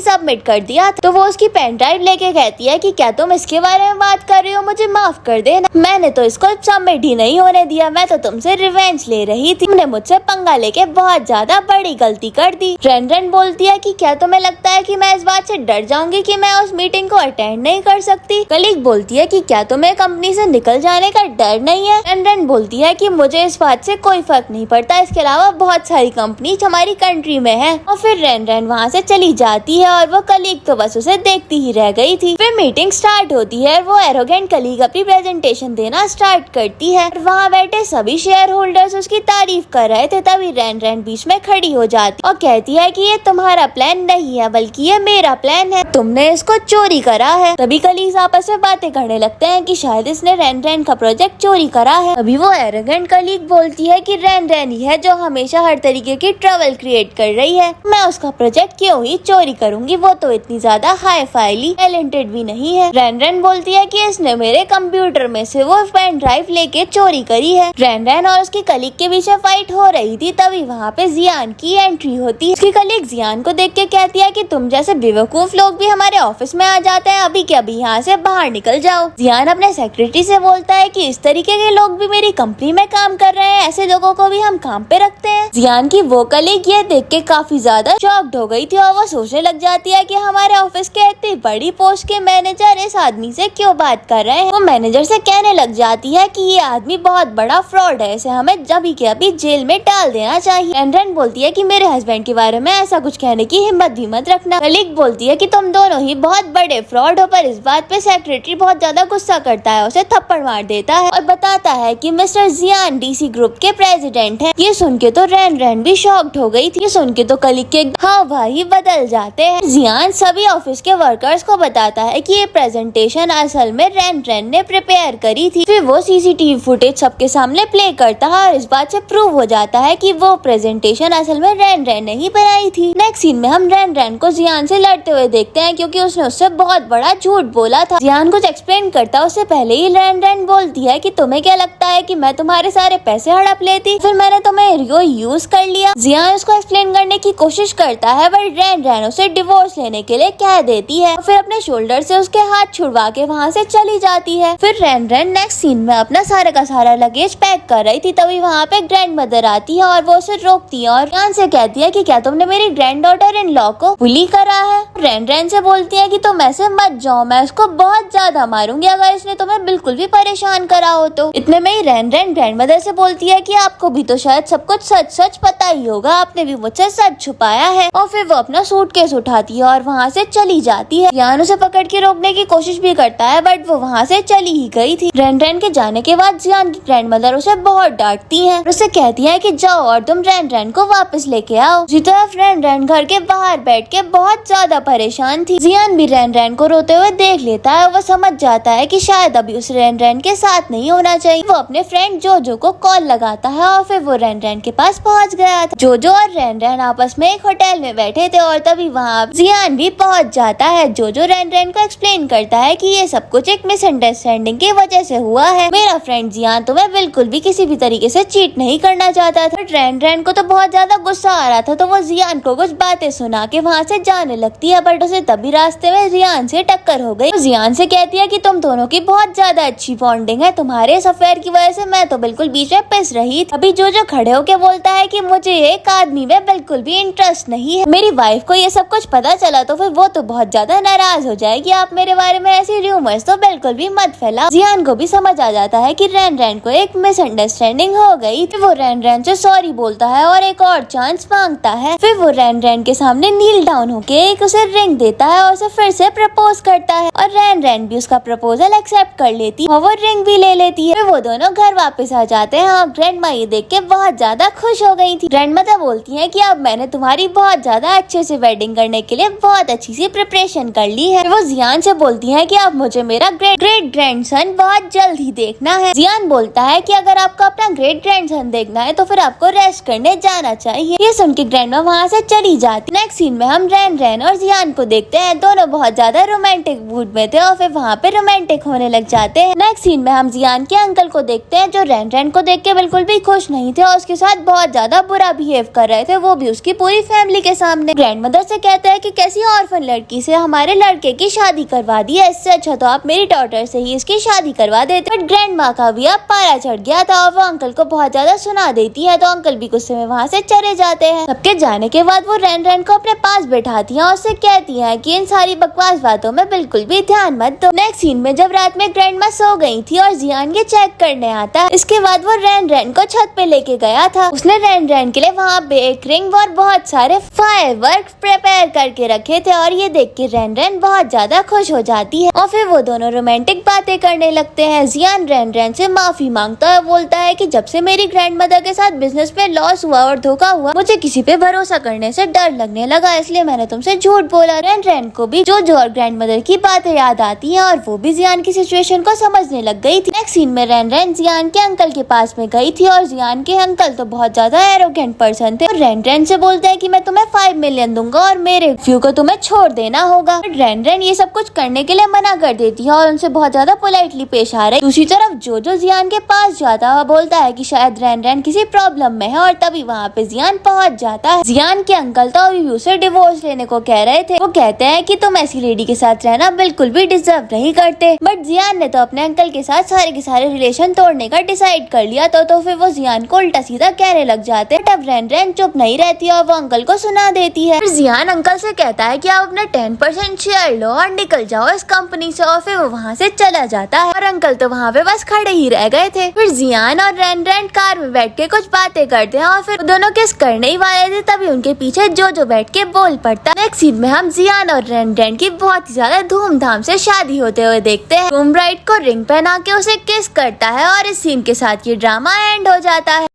सबमिट कर दिया। तो वो उसकी पेन ड्राइव लेके कहती है कि क्या तुम इसके बारे में बात कर रही हो, मुझे माफ कर देना, मैंने तो इसको सबमिट ही नहीं होने दिया, मैं तो तुमसे रिवेंज ले रही थी, तुमने मुझसे पंगा लेके बहुत ज्यादा बड़ी गलती कर दी। रैन रैन बोलती है कि क्या तुम्हें लगता है कि मैं इस बात से डर जाऊंगी कि मैं उस मीटिंग को अटेंड नहीं कर सकती? कलीग बोलती है कि क्या तुम्हें कंपनी से निकल जाने का डर नहीं है? रैन रैन बोलती है कि मुझे इस बात से कोई फर्क नहीं पड़ता, इसके अलावा बहुत सारी कंपनी हमारी कंट्री में है। और फिर रैन रैन वहाँ से चली जाती है और वो कलीग तो बस उसे देखती ही रह गई थी। फिर मीटिंग स्टार्ट होती है, वो एरोगेंट कलीग अपनी प्रेजेंटेशन देना स्टार्ट करती है। वहाँ बैठे सभी शेयर होल्डर्स उसकी तारीफ कर रहे थे, तभी रैन रैन बीच में खड़ी हो जाती और कहती है कि ये तुम्हारा प्लान नहीं है बल्कि ये मेरा प्लान है, तुमने इसको चोरी करा है। तभी कलीग आपस में बातें करने लगते हैं कि शायद इसने रैन रैन का प्रोजेक्ट चोरी करा है। तभी वो एरोगेंट कलीग बोलती है कि रैन रैन ही है जो हमेशा हर तरीके की ट्रबल क्रिएट कर रही है, मैं उसका प्रोजेक्ट क्यों ही चोरी करूंगी, वो तो इतनी ज्यादा हाई फाइली टैलेंटेड भी नहीं है। रैन रैन बोलती है कि इसने मेरे कंप्यूटर में से वो पेन ड्राइव लेके चोरी करी है। रैन रैन और उसकी कलीग के बीच फाइट हो रही थी, तभी वहाँ पे जियान की एंट्री होती है। उसकी कलीग जियान को देख के कहती है कि तुम जैसे बेवकूफ लोग भी हमारे ऑफिस में आ जाते हैं, अभी के अभी यहाँ से बाहर निकल जाओ। जियान अपने सेक्रेटरी से बोलता है कि इस तरीके के लोग भी मेरी कंपनी में काम कर रहे हैं, ऐसे लोगों को भी हम काम पे रखते हैं। जियान की वो कलीग ये देख के काफी ज्यादा शॉक्ड हो गई थी और वो सोचने लग जाती है कि हमारे ऑफिस के इतनी बड़ी पोस्ट के मैनेजर इस आदमी से क्यों बात कर रहे हैं। वो मैनेजर से कहने लग जाती है कि ये आदमी बहुत बड़ा फ्रॉड है, इसे हमें अभी के अभी जेल में डाल देना चाहिए। रैन रैन बोलती है कि मेरे हस्बैंड के बारे में ऐसा कुछ कहने की हिम्मत भी मत रखना। कलीग बोलती है कि तुम दोनों ही बहुत बड़े फ्रॉड हो, पर इस बात पे सेक्रेटरी बहुत ज्यादा गुस्सा करता है, उसे थप्पड़ मार देता है और बताता है कि मिस्टर जियान डीसी ग्रुप के प्रेसिडेंट हैं। ये सुन के तो रैन रैन भी शॉक्ड हो गई थी। ये सुन के तो कलीग के हाव भाव ही बदल जाते हैं। जियान सभी ऑफिस के वर्कर्स को बताता है कि ये प्रेजेंटेशन असल में रैन रैन ने प्रिपेयर करी थी। फिर वो सीसीटीवी फुटेज सबके सामने प्ले करता है और इस बात से प्रूव हो जाता है कि वो प्रेजेंटेशन असल में रैन रैन ने ही बनाई थी। नेक्स्ट सीन में हम रैन रैन को जियान से लड़ते हुए देखते हैं क्योंकि उसने उससे बहुत बड़ा झूठ बोला था। जियान कुछ एक्सप्लेन करता उससे पहले ही रैन रैन बोलती है कि तुम्हें क्या लगता है कि मैं तुम्हारे सारे पैसे हड़प लेती, फिर मैंने तुम्हें यूज कर लिया। जियान उसको एक्सप्लेन करने की कोशिश करता है बट रैन रैन उसे डिवोर्स लेने के लिए कह देती है, फिर अपने शोल्डर से उसके हाथ छुड़वा के वहाँ से चली जाती है। फिर रैन रैन नेक्स्ट सीन में अपना सारा का सारा लगेज पैक कर रही थी, तभी वहाँ पे ग्रैंड मदर आती है और वो उसे रोकती है और जियान से कहती है कि क्या तुमने मेरी ग्रैंड डॉटर इन लॉ को बुली करा है। रैन रैन से बोलती है कि तुम ऐसे मत जाओ, मैं उसको बहुत ज्यादा मारूंगी अगर इसने तुम्हें बिल्कुल भी परेशान करा हो तो। इतने में ही रैन रैन ग्रैंड मदर से बोलती है कि आपको भी तो शायद सब कुछ सच सच पता ही होगा, आपने भी मुझसे सच छुपाया है। और फिर वो अपना सूटकेस उठाती है और वहाँ से चली जाती है। जियान उसे पकड़ के रोकने की कोशिश भी करता है बट वो वहाँ से चली ही गई थी। रैन रैन के जाने के बाद जियान की ग्रैंड मदर उसे बहुत डांटती है, उसे कहती है कि जाओ और तुम रैन रैन को वापस लेके आओ। दूसरी तरफ रैन रैन घर के बाहर बैठ के बहुत ज्यादा परेशान थी। जियान भी रैन रैन को रोते हुए देख लेता है, वो समझ जाता है कि शायद अभी उस रैन रैन के साथ नहीं होना चाहिए। वो अपने फ्रेंड जोजो को कॉल लगाता है और फिर वो रैन रैन के पास पहुँच गया था। जोजो और रैन रैन आपस में एक होटल में बैठे थे और तभी वहाँ जियान भी पहुँच जाता है। जोजो रैन रैन को एक्सप्लेन करता है कि ये सब कुछ एक मिसअंडरस्टैंडिंग की वजह से हुआ है, मेरा फ्रेंड जियान तुम्हें बिल्कुल भी किसी भी तरीके से चीट नहीं करना चाहता था। रैन रैन को तो बहुत ज्यादा गुस्सा आ रहा था, तो वो जियान को कुछ बातें सुना के वहाँ से जाने लगती है बट उसे तभी रास्ते में जियान से टक्कर हो गई। जियान से कहती है कि तुम दोनों की बहुत ज्यादा अच्छी बॉन्डिंग है, तुम्हारे इस अफेयर की वजह से मैं तो बिल्कुल बीच में पिस रही थी। अभी जो खड़े होके बोलता है कि मुझे एक आदमी में बिल्कुल भी इंटरेस्ट नहीं है, मेरी वाइफ को ये सब कुछ पता चला तो फिर वो तो बहुत ज्यादा नाराज हो जाएगी, आप मेरे बारे में ऐसी र्यूमर्स तो बिल्कुल भी मत फैलाओ। जियान को भी समझ आ जाता है कि रैन रैन को एक मिसअंडरस्टैंडिंग हो गई। फिर वो रैन रैन से सॉरी बोलता है और एक और चांस मांगता है। फिर वो रैन रैन के सामने नील डाउन होके एक उसे रिंग देता है और उसे फिर से प्रपोज करता है और रैन रैन भी उसका प्रपोजल एक्सेप्ट कर लेती है और वो रिंग भी ले लेती है। फिर वो दोनों घर वापस आ जाते हैं और ग्रैंड माँ ये देख के बहुत ज्यादा खुश हो गई थी। ग्रैंड मदर बोलती है कि अब मैंने तुम्हारी बहुत ज्यादा अच्छे से वेडिंग करने के लिए बहुत अच्छी सी प्रिपरेशन कर ली है। वो जियान से बोलती है कि अब मुझे मेरा ग्रेट ग्रैंडसन बहुत जल्द ही देखना है। जियान बोलता है कि अगर आपको अपना ग्रेट ग्रैंडसन देखना है तो फिर आपको रेस्ट करने जाना चाहिए। ये सुन के ग्रैंड माँ वहाँ से चली जाती। नेक्स्ट सीन में हम रैन रैन और जियान को देखते हैं। दोनों बहुत ज्यादा रोमांटिक मूड में थे और फिर वहाँ पे रोमांटिक होने लग जाते हैं। नेक्स्ट सीन में हम जियान के अंकल को देखते हैं जो रैन रैन को देख के बिल्कुल भी खुश नहीं थे और उसके साथ बहुत ज्यादा बुरा बिहेव कर रहे थे, वो भी उसकी पूरी फैमिली के सामने। ग्रैंड मदर से कहता है कि कैसी ऑर्फन लड़की से हमारे लड़के की शादी करवा दी है, इससे अच्छा तो आप मेरी डॉटर से ही इसकी शादी करवा देते। बट ग्रैंड माँ का भी अब पारा चढ़ गया था और वो अंकल को बहुत ज्यादा सुना देती है तो अंकल भी गुस्से में वहाँ से चले जाते हैं। सबके जाने के बाद वो रैन रैन को अपने पास बैठाती है और उससे कहती है कि इन सारी बकवास बातों में बिल्कुल भी ध्यान मत दो। नेक्स्ट सीन में जब रात में ग्रैंड माँ सो गई थी और जियान ये चेक करने आता है, इसके बाद वो रैन रैन को छत पे लेके गया था। उसने रैन रैन के लिए वहाँ पे एक रिंग और बहुत सारे फायरवर्क्स प्रिपेयर करके रखे थे और ये देख के रैन रैन बहुत ज्यादा खुश हो जाती है और फिर वो दोनों रोमांटिक बातें करने लगते हैं। जियान रैन रैन से माफी मांगता है, बोलता है कि जब से मेरी ग्रैंड मदर के साथ बिजनेस में लॉस हुआ और धोखा हुआ मुझे किसी पे भरोसा करने से डर लगने लगा, इसलिए मैंने तुमसे झूठ बोला। रैन रैन को भी जो और ग्रैंड मदर की बातें याद आती है और वो भी जियान की सिचुएशन को समझने लग गई थी। नेक्स्ट सीन में रैन रैन जियान के अंकल के पास में गई थी और जियान के अंकल तो बहुत ज्यादा एरोगेंट पर्सन थे और रैन रैन से बोलते हैं कि मैं तुम्हें 5 मिलियन दूंगा और मेरे फ्यू को तुम्हें छोड़ देना होगा। रैन रैन ये सब कुछ करने के लिए मना कर देती है और उनसे बहुत ज्यादा पोलाइटली पेश आ रही। दूसरी तरफ जो जियान के पास जाता है बोलता है कि शायद रैन रैन किसी प्रॉब्लम में है और तभी वहाँ पे जियान पहुँच जाता है। जियान के अंकल तो अभी उसे डिवोर्स लेने को कह रहे थे। वो कहते हैं कि तुम ऐसी लेडी के साथ रहना बिल्कुल भी डिजर्व नहीं करते, बट जियान ने तो अपने अंकल के साथ सारे के सारे रिलेशन तोड़ने का डिसाइड कर लिया तो फिर वो जियान को उल्टा सीधा कहने लग जाते हैं। तब रैन रैन चुप नहीं रहती और वो अंकल को सुना देती है। फिर जियान अंकल से कहता है कि आप अपने 10% शेयर लो और निकल जाओ इस कंपनी से और फिर वो वहाँ से चला जाता है और अंकल तो वहाँ पे बस खड़े ही रह गए थे। फिर जियान और रैन रैन कार में बैठ के कुछ बातें करते हैं और फिर दोनों किस करने ही वाले थे तभी उनके पीछे जो बैठ के बोल पड़ता। नेक्स्ट सीन में हम जियान और रैन रैन की बहुत ही ज्यादा धूमधाम से शादी होते हुए देखते हैं। ब्राइड को रिंग पहना के उसे किस करता है और इस सीन के साथ ये ड्रामा एंड हो जाता है।